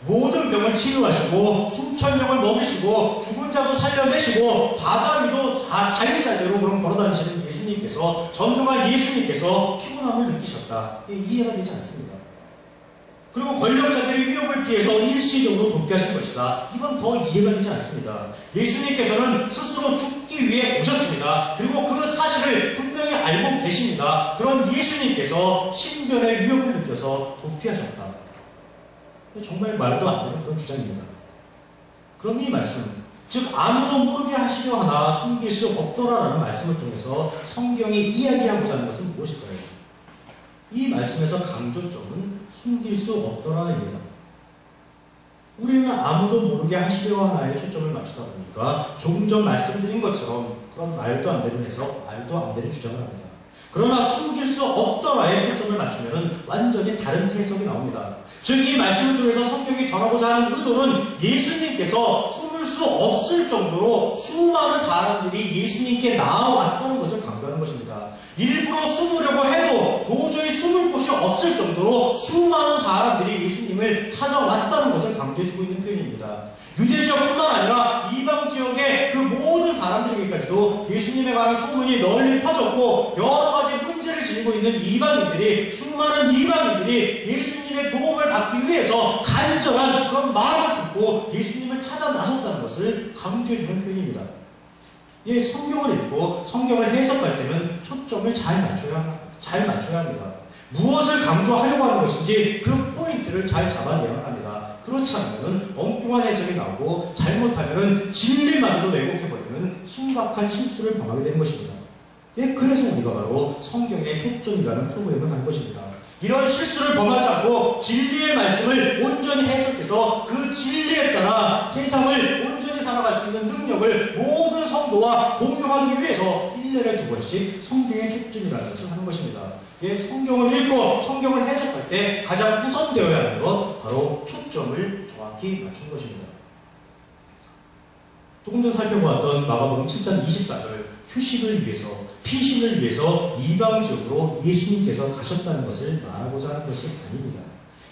모든 병을 치료하시고 수천 명을 먹이시고 죽은 자도 살려내시고 바다 위도 자유자재로 그런 걸어다니시는 예수님께서 전능한 예수님께서 피곤함을 느끼셨다. 이해가 되지 않습니다. 그리고 권력자들의 위협을 피해서 일시적으로 돕게 하신 것이다. 이건 더 이해가 되지 않습니다. 예수님께서는 스스로 죽기 위해 오셨습니다. 그리고 그 사실을 분명히 알고 계십니다. 그런 예수님께서 신변의 위협을 느껴서 도피하셨다. 정말 말도 안 되는 그런 주장입니다. 그럼 이 말씀, 즉 아무도 모르게 하시려 하나 숨길 수 없더라라는 말씀을 통해서 성경이 이야기하고자 하는 것은 무엇일까요? 이 말씀에서 강조점은 숨길 수 없더라입니다. 우리는 아무도 모르게 하시려 하나에 초점을 맞추다 보니까 조금 전 말씀드린 것처럼 그런 말도 안 되는 해석, 말도 안 되는 주장을 합니다. 그러나 숨길 수 없더라에 초점을 맞추면 완전히 다른 해석이 나옵니다. 즉 이 말씀을 통해서 성경이 전하고자 하는 의도는 예수님께서 숨을 수 없을 정도로 수많은 사람들이 예수님께 나아왔다는 것을 강조하는 것입니다. 일부러 숨으려고 해도 도저히 숨을 곳이 없을 정도로 수많은 사람들이 예수님을 찾아왔다는 것을 강조해주고 있는 표현입니다. 유대 지역뿐만 아니라 이방 지역의 그 모든 사람들에게까지도 예수님에 관한 소문이 널리 퍼졌고 여러 가지 문제를 지니고 있는 이방인들이 수많은 이방인들이 예수님의 도움을 받기 위해서 간절한 그런 마음을 품고 예수님을 찾아 나섰다는 것을 강조해주는 표현입니다. 예, 성경을 읽고 성경을 해석할 때는 초점을 잘 맞춰야 합니다. 무엇을 강조하려고 하는 것인지 그 포인트를 잘 잡아내야만 합니다. 그렇지 않으면 엉뚱한 해석이 나오고 잘못하면 진리마저도 왜곡해버리는 심각한 실수를 범하게 되는 것입니다. 예, 그래서 우리가 바로 성경의 초점이라는 프로그램을 하는 것입니다. 이런 실수를 범하지 않고 진리의 말씀을 온전히 해석해서 그 진리에 따라 세상을 온전히 살아갈 수 있는 능력을 모든 성도와 공유하기 위해서 1년에 2번씩 성경의 초점이라는 것을 하는 것입니다. 예, 성경을 읽고 성경을 해석할 때 가장 우선되어야 하는 것 바로 초점을 정확히 맞추는 것입니다. 조금 전 살펴보았던 마가복음 7장 24절 휴식을 위해서 피신을 위해서 이방 지역으로 예수님께서 가셨다는 것을 말하고자 하는 것이 아닙니다.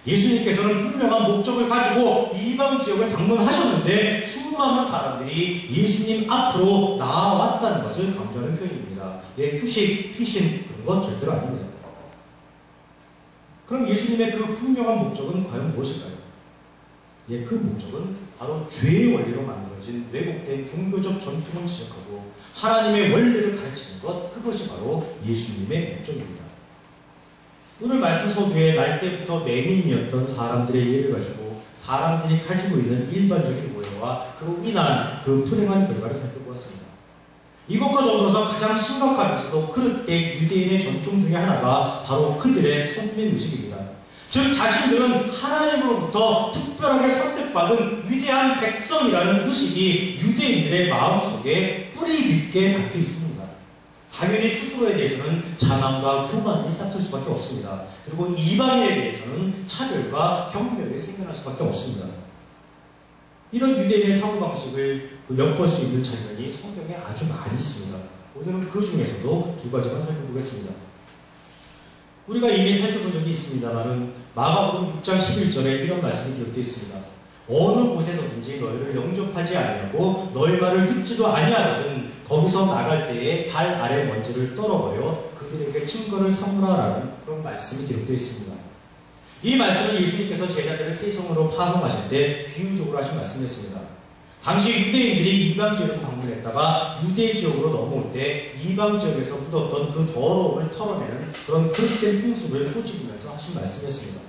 예수님께서는 분명한 목적을 가지고 이방 지역을 방문하셨는데 수많은 사람들이 예수님 앞으로 나아왔다는 것을 강조하는 표현입니다. 예, 휴식, 피신 그런 건 절대로 아닙니다. 그럼 예수님의 그 분명한 목적은 과연 무엇일까요? 예, 그 목적은 바로 죄의 원리로 만들어진 왜곡된 종교적 전통을 지적하고 하나님의 원리를 가르치는 것, 그것이 바로 예수님의 목적입니다. 오늘 말씀 소개에 날 때부터 맹인이었던 사람들의 예를 가지고 사람들이 가지고 있는 일반적인 오해와 그로 인한 그 불행한 결과를 살펴보았습니다. 이것과 더불어서 가장 심각하면서도 그릇된 유대인의 전통 중에 하나가 바로 그들의 선민의식입니다. 즉 자신들은 하나님으로부터 특별하게 선택받은 위대한 백성이라는 의식이 유대인들의 마음속에 뿌리 깊게 박혀 있습니다. 당연히 스스로에 대해서는 자만과 교만이 싹틀 수밖에 없습니다. 그리고 이방인에 대해서는 차별과 경멸이 생겨날 수밖에 없습니다. 이런 유대인의 사고방식을 엿볼 수 있는 장면이 성경에 아주 많이 있습니다. 오늘은 그 중에서도 두 가지만 살펴보겠습니다. 우리가 이미 살펴본 적이 있습니다만은 마가복음 6장 11절에 이런 말씀이 기록되어 있습니다. 어느 곳에서든지 너희를 영접하지 아니하고 너희 말을 듣지도 아니하거든 거기서 나갈 때에 발 아래 먼지를 떨어버려 그들에게 증거를 삼으라라는 그런 말씀이 기록되어 있습니다. 이 말씀은 예수님께서 제자들을 세성으로 파송하실 때 비유적으로 하신 말씀이었습니다. 당시 유대인들이 이방 지역으로 방문했다가 유대 지역으로 넘어올 때 이방 지역에서 묻었던 그 더러움을 털어내는 그런 그릇된 풍습을 꼬집으면서 하신 말씀이었습니다.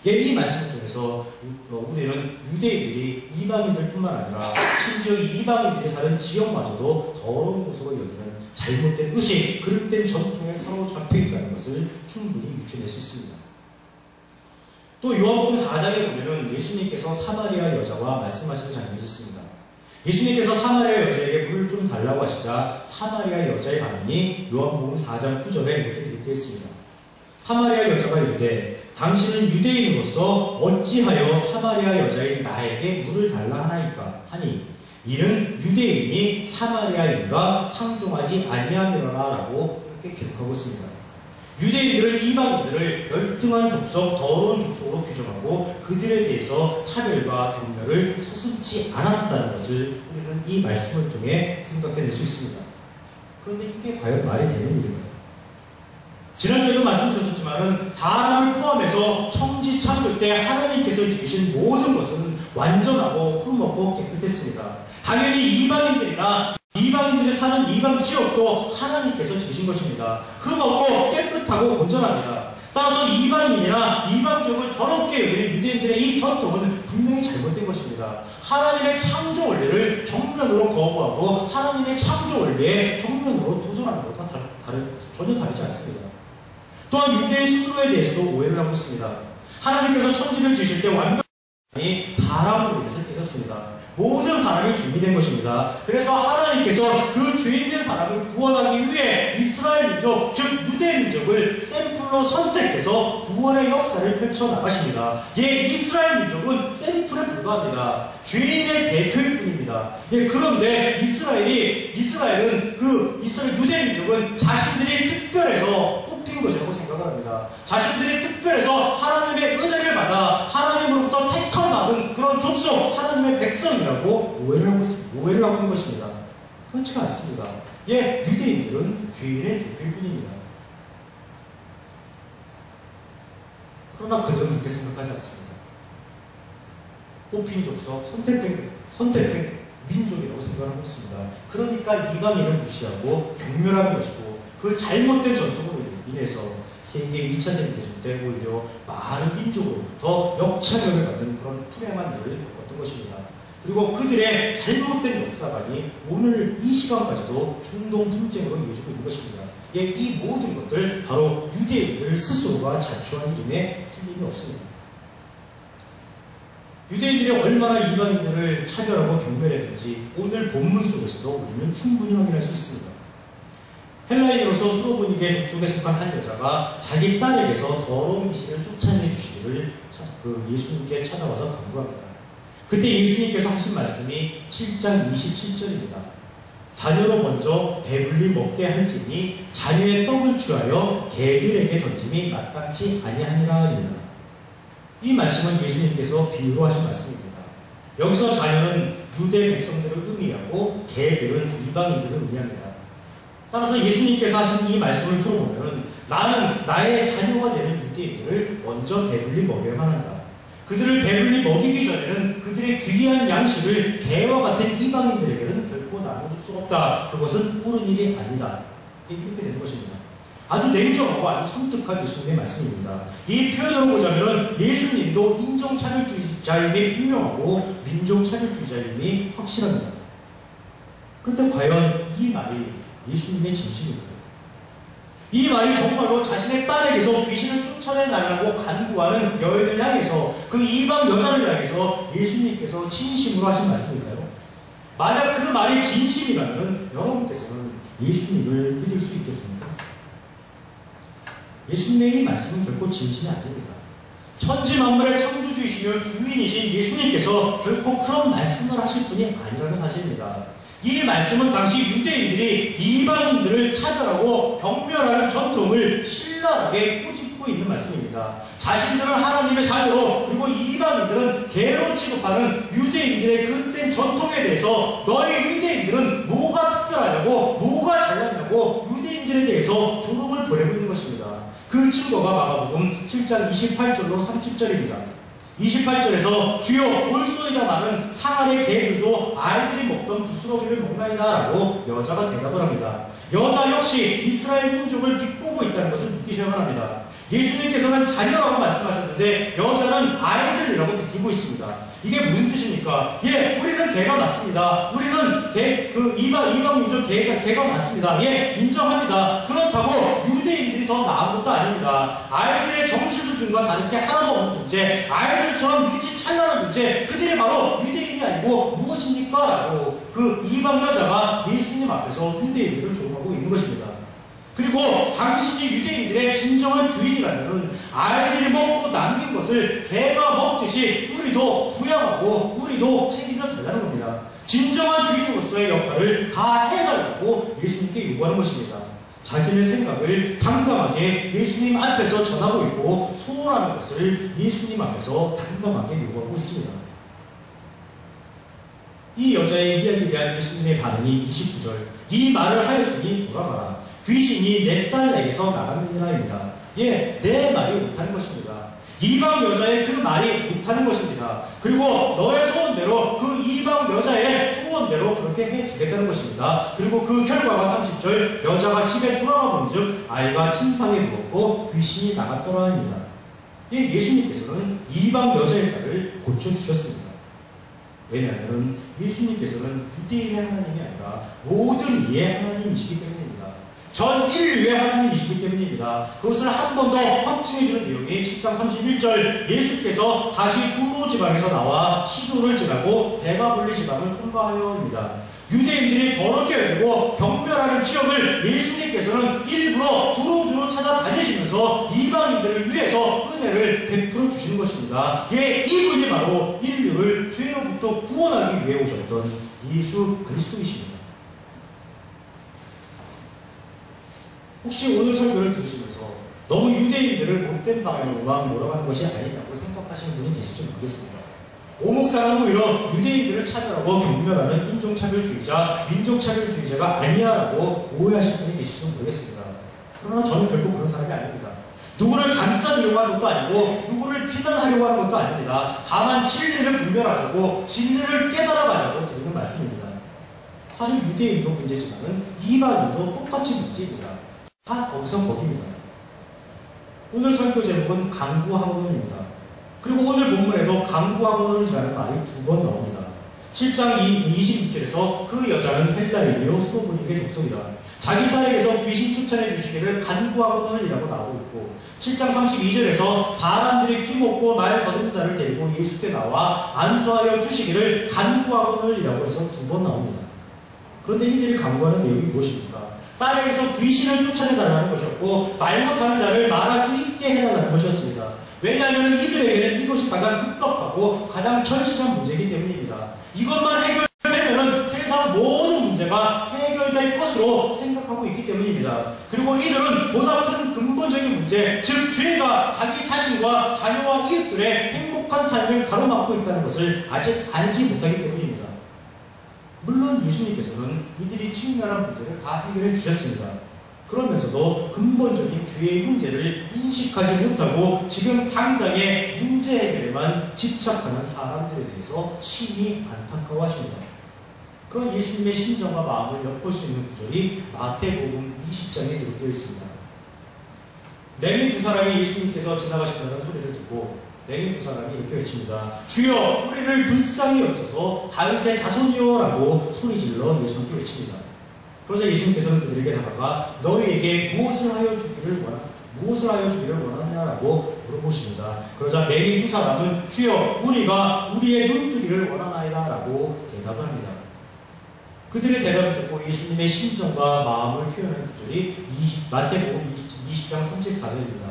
예, 이 말씀을 통해서 우리는 유대인들이 이방인들뿐만 아니라 심지어 이방인들이 사는 지역마저도 더러운 곳으로 여기는 잘못된 의식, 그릇된 전통에 사로잡혀 있다는 것을 충분히 유추할 수 있습니다. 또 요한복음 4장에 보면은 예수님께서 사마리아 여자와 말씀하시는 장면이 있습니다. 예수님께서 사마리아 여자에게 물을 좀 달라고 하시자 사마리아 여자의 반응이 요한복음 4장 9절에 이렇게 기록되어 있습니다. 사마리아 여자가 이르되 당신은 유대인으로서 어찌하여 사마리아 여자인 나에게 물을 달라 하나이까 하니 이는 유대인이 사마리아인과 상종하지 아니함이로라 라고 그렇게 기록하고 있습니다. 유대인들은 이방인들을 열등한 족속, 더러운 족속으로 규정하고 그들에 대해서 차별과 경멸을 서슴지 않았다는 것을 우리는 이 말씀을 통해 생각해낼 수 있습니다. 그런데 이게 과연 말이 되는 일인가요? 지난주에도 말씀드렸지만은 사람을 포함해서 천지 창조 때 하나님께서 지으신 모든 것은 완전하고 흠없고 깨끗했습니다. 당연히 이방인들이 사는 이방 지역도 하나님께서 지으신 것입니다. 흠없고 깨끗하고 온전합니다. 따라서 이방인이나 이방 지역을 더럽게 여기는 유대인들의 이 전통은 분명히 잘못된 것입니다. 하나님의 창조 원리를 정면으로 거부하고 하나님의 창조 원리에 정면으로 도전하는 것과 전혀 다르지 않습니다. 또한 유대인 스스로에 대해서도 오해를 하고 있습니다. 하나님께서 천지를 지으실 때 완벽히 사람으로 인해서 깨졌습니다. 모든 사람이 죄인된 것입니다. 그래서 하나님께서 그 죄인된 사람을 구원하기 위해 이스라엘 민족, 즉 유대 민족을 샘플로 선택해서 구원의 역사를 펼쳐나가십니다. 예, 이스라엘 민족은 샘플에 불과합니다. 죄인의 대표일 뿐입니다. 예, 그런데 이스라엘은 이스라엘 유대 민족은 자신들이 특별해서 뽑힌 것이라고 생각을 합니다. 자신들이 특별해서 하나님의 은혜를 받아 하나님으로부터 택함받은 그런 족속, 하나님의 백성이라고 오해를 하고 있는 것입니다. 그렇지가 않습니다. 예, 유대인들은 죄인의 대표일 뿐입니다. 그러나 그들은 그렇게 생각하지 않습니다. 뽑힌 족속, 선택된 민족이라고 생각하고 있습니다. 그러니까 이방인을 무시하고 경멸하는 것이고 그 잘못된 전통으로 인해서 세계 2차 세계대전 때 오히려 많은 민족으로부터 역차별을 받는 그런 불행한 일을 겪었던 것입니다. 그리고 그들의 잘못된 역사관이 오늘 이 시간까지도 중동 분쟁으로 이어지고 있는 것입니다. 예, 이 모든 것들 바로 유대인들 스스로가 자초한 일임에 틀림이 없습니다. 유대인들이 얼마나 이방인들을 차별하고 경멸했는지 오늘 본문 속에서도 우리는 충분히 확인할 수 있습니다. 헬라인으로서 수로보니게 족속에 속한 한 여자가 자기 딸에게서 더러운 귀신을 쫓아내 주시기를 예수님께 찾아와서 간구합니다. 그때 예수님께서 하신 말씀이 7장 27절입니다. 자녀로 먼저 배불리 먹게 할지니 자녀의 떡을 취하여 개들에게 던짐이 마땅치 아니하니라입니다. 이 말씀은 예수님께서 비유로 하신 말씀입니다. 여기서 자녀는 유대 백성들을 의미하고 개들은 이방인들을 의미합니다. 따라서 예수님께서 하신 이 말씀을 들어보면 나는 나의 자녀가 되는 유대인들을 먼저 배불리 먹여야만 한다. 그들을 배불리 먹이기 전에는 그들의 귀한 양식을 개와 같은 이방인들에게는 결코 나눠줄 수 없다. 그것은 옳은 일이 아니다. 이렇게 되는 것입니다. 아주 냉정하고 아주 섬뜩한 예수님의 말씀입니다. 이 표현으로 보자면 예수님도 인종차별주의자임이 분명하고 민족차별주의자임이 확실합니다. 그런데 과연 이 말이 예수님의 진심일까요? 이 말이 정말로 자신의 딸에게서 귀신을 쫓아내달라고 간구하는 여인을 향해서 그 이방 여자를 향해서 예수님께서 진심으로 하신 말씀일까요? 만약 그 말이 진심이라면 여러분께서는 예수님을 믿을 수 있겠습니까? 예수님의 이 말씀은 결코 진심이 아닙니다. 천지만물의 창조주이시며 주인이신 예수님께서 결코 그런 말씀을 하실 분이 아니라는 사실입니다. 이 말씀은 당시 유대인들이 이방인들을 차별하고 경멸하는 전통을 신랄하게 꼬집고 있는 말씀입니다. 자신들은 하나님의 자녀로 그리고 이방인들은 개로 취급하는 유대인들의 그릇된 전통에 대해서 너희 유대인들은 뭐가 특별하냐고 뭐가 잘났냐고 유대인들에 대해서 조롱을 보내고 있는 것입니다. 그 증거가 마가복음 7장 28절로 30절입니다. 28절에서 주여 올소이다마는 상아의 개들도 아이들이 먹던 부스러기를 먹나이다 라고 여자가 대답을 합니다. 여자 역시 이스라엘 민족을 비꼬고 있다는 것을 느끼셔야만 합니다. 예수님께서는 자녀라고 말씀하셨는데 여자는 아이들이라고 비틀고 있습니다. 이게 무슨 뜻입니까? 예, 우리는 개가 맞습니다. 우리는 이방 민족 개가 맞습니다. 예, 인정합니다. 그렇다고 유대인들이 더 나은 것도 아닙니다. 아이들의 정치 수준과 다른 게 하나도 없는 존재, 아이들처럼 유치 찬란한 존재, 그들이 바로 유대인이 아니고 무엇입니까? 라고 그 이방 여자가 예수님 앞에서 유대인들을 조롱하고 있는 것입니다. 그리고 당신이 유대인들의 진정한 주인이라면 아이들이 먹고 남긴 것을 개가 먹듯이 우리도 부양하고 우리도 책임져 달라는 겁니다. 진정한 주인으로서의 역할을 다 해달라고 예수님께 요구하는 것입니다. 자신의 생각을 당당하게 예수님 앞에서 전하고 있고 소원하는 것을 예수님 앞에서 당당하게 요구하고 있습니다. 이 여자의 이야기에 대한 예수님의 반응이 29절. 이 말을 하였으니 돌아가라. 귀신이 내 딸에게서 나갔느니라입니다. 예, 내 말이 옳다는 것입니다. 이방 여자의 그 말이 옳다는 것입니다. 그리고 너의 소원대로 그 이방 여자의 소원대로 그렇게 해주겠다는 것입니다. 그리고 그 결과가 30절 여자가 집에 돌아가 본즉 아이가 침상에 누웠고 귀신이 나갔더라 합니다. 예, 예수님께서는 이방 여자의 딸을 고쳐주셨습니다. 왜냐하면 예수님께서는 유대인의 하나님이 아니라 모든 이의 하나님이시기 때문입니다. 전 인류의 하나님이시기 때문입니다. 그것을 한 번 더 확증해주는 내용이 10장 31절 예수께서 다시 두로 지방에서 나와 시돈을 지나고 데가볼리 지방을 통과하여입니다. 유대인들이 더럽게 여기고 경멸하는 지역을 예수님께서는 일부러 두루두루 찾아다니시면서 이방인들을 위해서 은혜를 베풀어 주시는 것입니다. 예, 이분이 바로 인류를 죄로부터 구원하기 위해 오셨던 예수 그리스도이십니다. 혹시 오늘 설교를 들으시면서 너무 유대인들을 못된 방향으로만 몰아가는 것이 아니냐고 생각하시는 분이 계실지 모르겠습니다. 오목사는 오히려 유대인들을 차별하고 경멸하는 인종차별주의자, 민족차별주의자가 아니야라고 오해하시는 분이 계실지 모르겠습니다. 그러나 저는 결코 그런 사람이 아닙니다. 누구를 감싸주려고 하는 것도 아니고 누구를 비난하려고 하는 것도 아닙니다. 다만 진리를 분별하자고 진리를 깨달아가자고 드리는 말씀입니다. 사실 유대인도 문제지만 이방인도 똑같이 문제입니다. 다 거기서 거기입니다. 오늘 설교 제목은 강구하고는입니다. 그리고 오늘 본문에도 강구하고는이라는 말이 2번 나옵니다. 7장 26절에서 그 여자는 헬라인이요 수로보니게 족속이다. 자기 딸에게서 귀신 쫓아내 주시기를 간구하고는이라고 나오고 있고 7장 32절에서 사람들이 기먹고 말 거둔 자를 데리고 예수께 나와 안수하여 주시기를 간구하고는이라고 해서 2번 나옵니다. 그런데 이들이 간구하는 내용이 무엇입니까? 딸에게서 귀신을 쫓아내달라는 것이었고 말 못하는 자를 말할 수 있게 해달라는 것이었습니다. 왜냐하면 이들에게는 이것이 가장 급박하고 가장 절실한 문제이기 때문입니다. 이것만 해결되면 세상 모든 문제가 해결될 것으로 생각하고 있기 때문입니다. 그리고 이들은 보다 큰 근본적인 문제, 즉 죄가 자기 자신과 자녀와 이웃들의 행복한 삶을 가로막고 있다는 것을 아직 알지 못하기 때문입니다. 물론 예수님께서는 이들이 직면한 문제를 다 해결해 주셨습니다. 그러면서도 근본적인 죄의 문제를 인식하지 못하고 지금 당장의 문제 해결에만 집착하는 사람들에 대해서 심히 안타까워하십니다. 그런 예수님의 심정과 마음을 엿볼 수 있는 구절이 마태복음 20장에 기록되어 있습니다. 맹인 두 사람이 예수님께서 지나가신다는 소리를 듣고 맹인 두 사람이 이렇게 외칩니다. 주여 우리를 불쌍히 여기소서 다윗의 자손이여 라고 소리질러 예수님께 외칩니다. 그러자 예수님께서는 그들에게 다가가 너희에게 무엇을 하여 주기를 원하냐라고 물어보십니다. 그러자 맹인 두 사람은 주여 우리가 우리의 눈뜨기를 원하나이다 라고 대답을 합니다. 그들의 대답을 듣고 예수님의 심정과 마음을 표현한 구절이 마태복음 20장 34절입니다.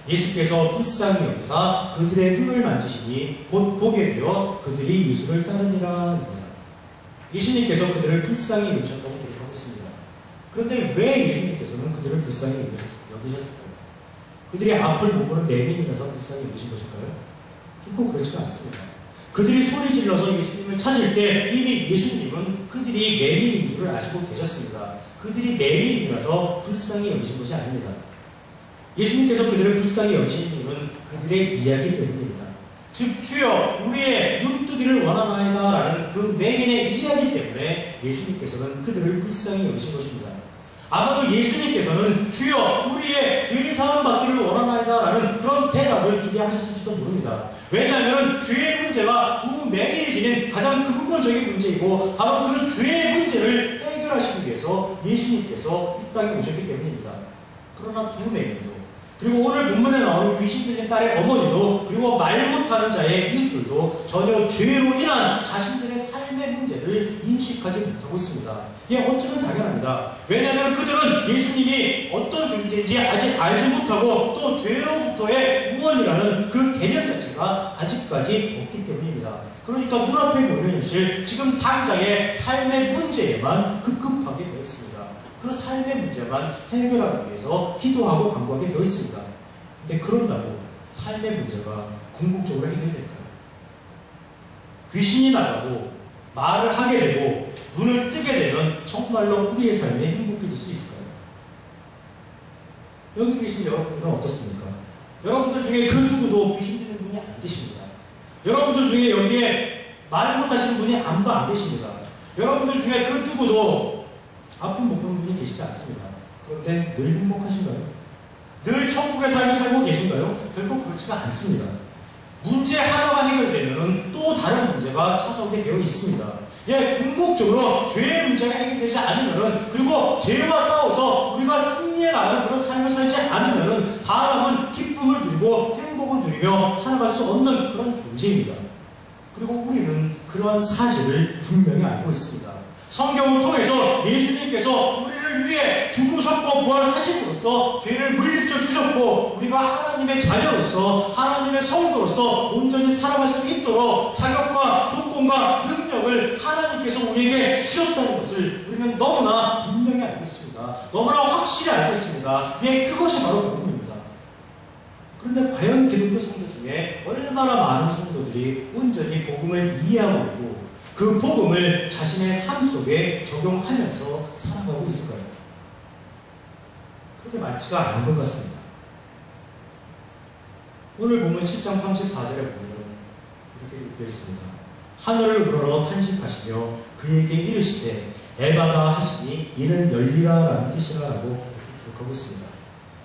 예수께서 불쌍히 여기사 그들의 눈을 만지시니 곧 보게 되어 그들이 예수를 따르니라 합니다. 예수님께서 그들을 불쌍히 여기셨다고 기록하고 있습니다. 그런데 왜 예수님께서는 그들을 불쌍히 여기셨을까요? 그들이 앞을 못 보는 맹인이라서 불쌍히 여기신 것일까요? 결코 그렇지가 않습니다. 그들이 소리 질러서 예수님을 찾을 때 이미 예수님은 그들이 맹인인 줄을 아시고 계셨습니다. 그들이 맹인이라서 불쌍히 여기신 것이 아닙니다. 예수님께서 그들을 불쌍히 여기신 이유는 그들의 이야기 때문입니다. 즉 주여 우리의 눈뜨기를 원하나이다 라는 그 맹인의 이야기 때문에 예수님께서는 그들을 불쌍히 여기신 것입니다. 아마도 예수님께서는 주여 우리의 죄사함 받기를 원하나이다 라는 그런 대답을 기대하셨을지도 모릅니다. 왜냐하면 죄의 문제가 두 맹인이 지닌 가장 근본적인 문제이고 바로 그 죄의 문제를 해결하시기 위해서 예수님께서 이 땅에 오셨기 때문입니다. 그러나 두 맹인도 그리고 오늘 본문에 나오는 귀신 들린 딸의 어머니도 그리고 말 못하는 자의 이웃들도 전혀 죄로 인한 자신들의 삶의 문제를 인식하지 못하고 있습니다. 이게 어쩌면 당연합니다. 왜냐하면 그들은 예수님이 어떤 존재인지 아직 알지 못하고 또 죄로부터의 구원이라는 그 개념 자체가 아직까지 없기 때문입니다. 그러니까 눈앞에 보이는 실 지금 당장의 삶의 문제에만 급급하게 되어 있습니다. 그 삶의 문제만 해결하기 위해서 기도하고 간구하게 되어 있습니다. 근데 그런다고 삶의 문제가 궁극적으로 해결될까요? 귀신이 나가고 말을 하게 되고 눈을 뜨게 되면 정말로 우리의 삶이 행복해질 수 있을까요? 여기 계신 여러분들은 어떻습니까? 여러분들 중에 그 누구도 귀신 들리는 분이 안 계십니다. 여러분들 중에 여기에 말 못하시는 분이 아무도 안 계십니다. 여러분들 중에 그 누구도 아픈 못 보는 분이 계시지 않습니다. 그런데 늘 행복하신가요? 늘 천국의 삶을 살고 계신가요? 결코 그렇지가 않습니다. 문제 하나가 해결되면 또 다른 문제가 찾아오게 되어 있습니다. 궁극적으로 죄의 문제가 해결되지 않으면 그리고 죄와 싸워서 우리가 승리해 나가는 그런 삶을 살지 않으면 사람은 기쁨을 누리고 행복을 누리며 살아갈 수 없는 그런 존재입니다. 그리고 우리는 그러한 사실을 분명히 알고 있습니다. 성경을 통해서 예수님께서 우리를 위해 죽으셨고 부활하심으로써 죄를 물리쳐 주셨고 우리가 하나님의 자녀로서 하나님의 성도로서 온전히 살아갈 수 있도록 자격과 조건과 능력을 하나님께서 우리에게 주셨다는 것을 우리는 너무나 분명히 알고 있습니다. 너무나 확실히 알고 있습니다. 그것이 바로 복음입니다. 그런데 과연 기독교 성도 중에 얼마나 많은 성도들이 온전히 복음을 이해하고 있고 그 복음을 자신의 삶 속에 적용하면서 살아가고 있을까요? 그렇게 많지가 않은 것 같습니다. 오늘 보면 7장 34절에 보면 이렇게 되어 있습니다. 하늘을 우러러 탄식하시며 그에게 이르시되 에바다 하시니 이는 열리라 라는 뜻이라라고 이렇게 기록하고 있습니다.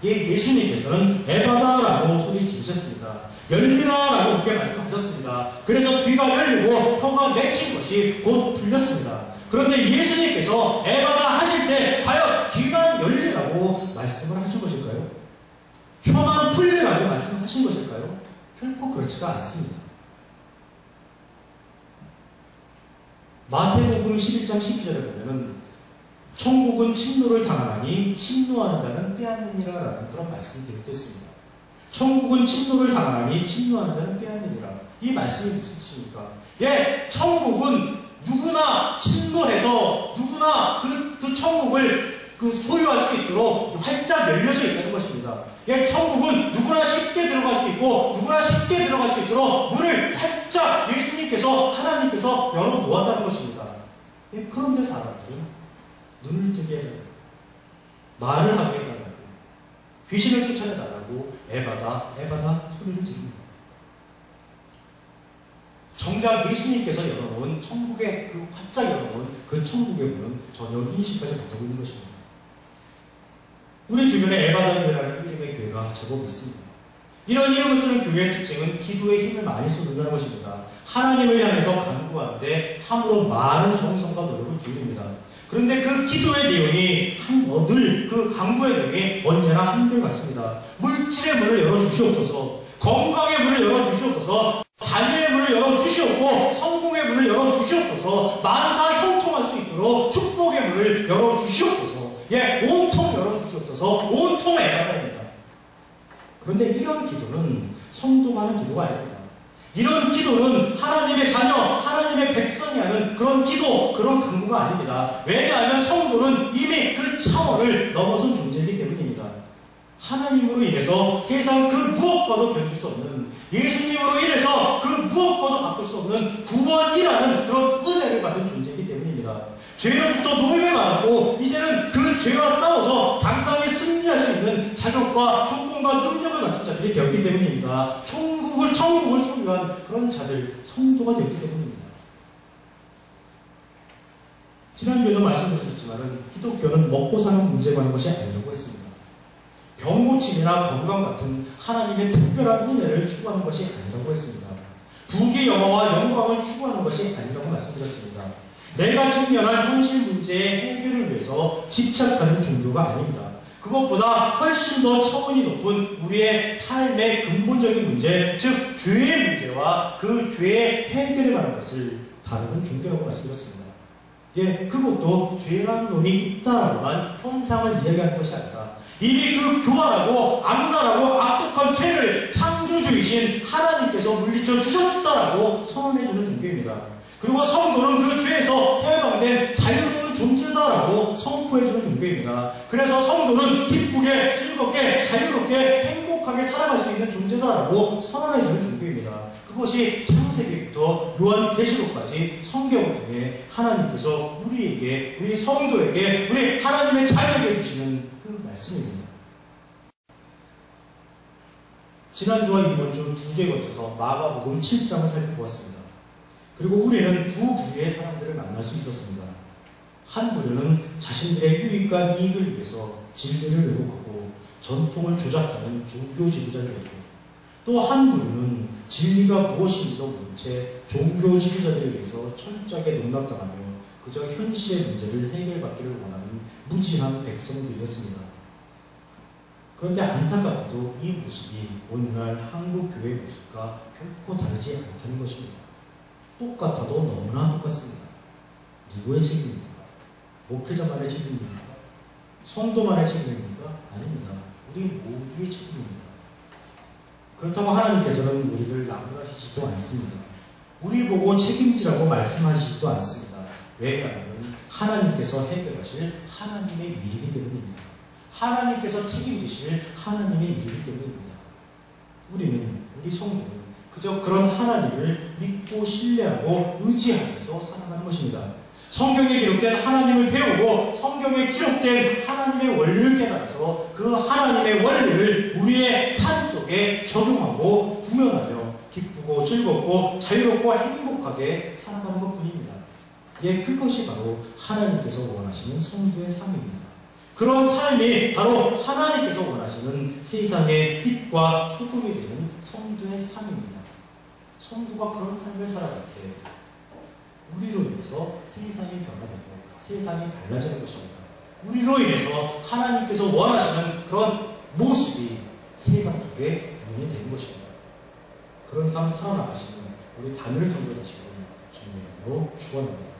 예수님께서는 에바다라고 소리 지르셨습니다. 열리라라고 그렇게 말씀하셨습니다. 그래서 귀가 열리고 혀가 맺힌 것이 곧 풀렸습니다. 그런데 예수님께서 에바다 하실 때 과연 귀가 열리라고 말씀을 하신 것일까요? 혀만 풀리라고 말씀하신 것일까요? 결코 그렇지가 않습니다. 마태복음 11장 12절에 보면은 천국은 침노를 당하니 침노하는 자는 빼앗느니라 라는 그런 말씀이 되어 있습니다. 천국은 침노를 당하니 침노하는 자는 빼앗느니라. 이 말씀이 무슨 뜻입니까? 천국은 누구나 침노해서 누구나 그 천국을 소유할 수 있도록 활짝 열려져 있다는 것입니다. 천국은 누구나 쉽게 들어갈 수 있고 누구나 쉽게 들어갈 수 있도록 문을 활짝 예수님께서 하나님께서 열어놓았다는 것입니다. 그런데 사람들은 눈을 뜨게 해요. 말을 하게 귀신을 쫓아내달라고 에바다 에바다 소리를 지릅니다. 정작 예수님께서 열어놓은 천국의 그 활짝 열어놓은 그 천국의 문은 전혀 인식하지 못하고 있는 것입니다. 우리 주변에 에바다교회라는 이름의 교회가 제법 있습니다. 이런 이름을 쓰는 교회의 특징은 기도에 힘을 많이 쏟는다는 것입니다. 하나님을 향해서 간구하는데 참으로 많은 정성과 노력을 기울입니다. 그런데 그 기도의 내용이 늘 그 간구의 내용이 언제나 한결같습니다. 물질의 문을 열어주시옵소서, 건강의 문을 열어주시옵소서, 자유의 문을 열어주시옵고 성공의 문을 열어주시옵소서, 만사 형통할 수 있도록 축복의 문을 열어주시옵소서, 온통 열어주시옵소서, 온통 에바다입니다. 그런데 이런 기도는 성도가 하는 기도가 아닙니다. 이런 기도는 하나님의 자녀, 하나님의 백성이 하는 그런 기도, 그런 간구가 아닙니다. 왜냐하면 성도는 이미 그 차원을 넘어선 존재이기 때문입니다. 하나님으로 인해서 세상 그 무엇과도 견줄 수 없는, 예수님으로 인해서 그 무엇과도 바꿀 수 없는 구원이라는 그런 은혜를 받은 존재이기 때문입니다. 죄로부터 노임을 받았고 이제는 그 죄와 싸워서 당당히 승리할 수 있는 자격과 조건과 능력을 갖춘 자들이 되었기 때문입니다. 천국을 소유한 그런 자들, 성도가 되었기 때문입니다. 지난주에도 말씀드렸었지만 기독교는 먹고 사는 문제가 하는 것이 아니라고 했습니다. 병고침이나 건강 같은 하나님의 특별한 은혜를 추구하는 것이 아니라고 했습니다. 부귀 영화와 영광을 추구하는 것이 아니라고 말씀드렸습니다. 내가 직면한 현실 문제의 해결을 위해서 집착하는 종교가 아닙니다. 그것보다 훨씬 더 차원이 높은 우리의 삶의 근본적인 문제, 즉 죄의 문제와 그 죄의 해결에 관한 것을 다루는 종교라고 말씀드렸습니다. 그것도 죄라는 놈이 있다라고만 현상을 이야기하는 것이 아니라 이미 그 교활하고 악랄하고 악독한 죄를 창조주이신 하나님께서 물리쳐 주셨다라고 선언해주는 종교입니다. 그리고 성도는 그 죄에서 해방된 자유로운 존재다라고 선포해주는 종교입니다. 그래서 성도는 기쁘게, 즐겁게, 자유롭게, 행복하게 살아갈 수 있는 존재다라고 선언해주는 종교입니다. 그것이 창세기부터 요한계시록까지 성경을 통해 하나님께서 우리에게, 우리 성도에게, 우리 하나님의 자녀에게 주시는 그 말씀입니다. 지난주와 이번 주 두 주에 걸쳐서 마가복음 7장을 살펴보았습니다. 그리고 우리는 두 부류의 사람들을 만날 수 있었습니다. 한 부류는 자신들의 유익과 이익을 위해서 진리를 왜곡하고 전통을 조작하는 종교 지도자들이었고, 또 한 부류는 진리가 무엇인지도 모른 채 종교 지도자들에 의해서 철저하게 농락당하며 그저 현실의 문제를 해결받기를 원하는 무지한 백성들이었습니다. 그런데 안타깝게도 이 모습이 오늘날 한국 교회의 모습과 결코 다르지 않다는 것입니다. 똑같아도 너무나 똑같습니다. 누구의 책임입니까? 목회자만의 책임입니까? 성도만의 책임입니까? 아닙니다. 우리 모두의 책임입니다. 그렇다고 하나님께서는 우리를 나무라시지도 않습니다. 우리 보고 책임지라고 말씀하시지도 않습니다. 왜냐하면 하나님께서 해결하실 하나님의 일이기 때문입니다. 하나님께서 책임지실 하나님의 일이기 때문입니다. 우리 성도는 그저 그런 하나님을 믿고 신뢰하고 의지하면서 살아가는 것입니다. 성경에 기록된 하나님을 배우고 성경에 기록된 하나님의 원리를 깨달아서 그 하나님의 원리를 우리의 삶 속에 적용하고 구현하며 기쁘고 즐겁고 자유롭고 행복하게 살아가는 것뿐입니다. 그것이 바로 하나님께서 원하시는 성도의 삶입니다. 그런 삶이 바로 하나님께서 원하시는 세상의 빛과 소금이 되는 성도의 삶입니다. 성도가 그런 삶을 살아갈 때 우리로 인해서 세상이 변화되고 세상이 달라지는 것입니다. 우리로 인해서 하나님께서 원하시는 그런 모습이 세상 속에 구현이 되는 것입니다. 그런 삶 살아나가시는 우리 단을 통로 되시는 주님으로 축원합니다.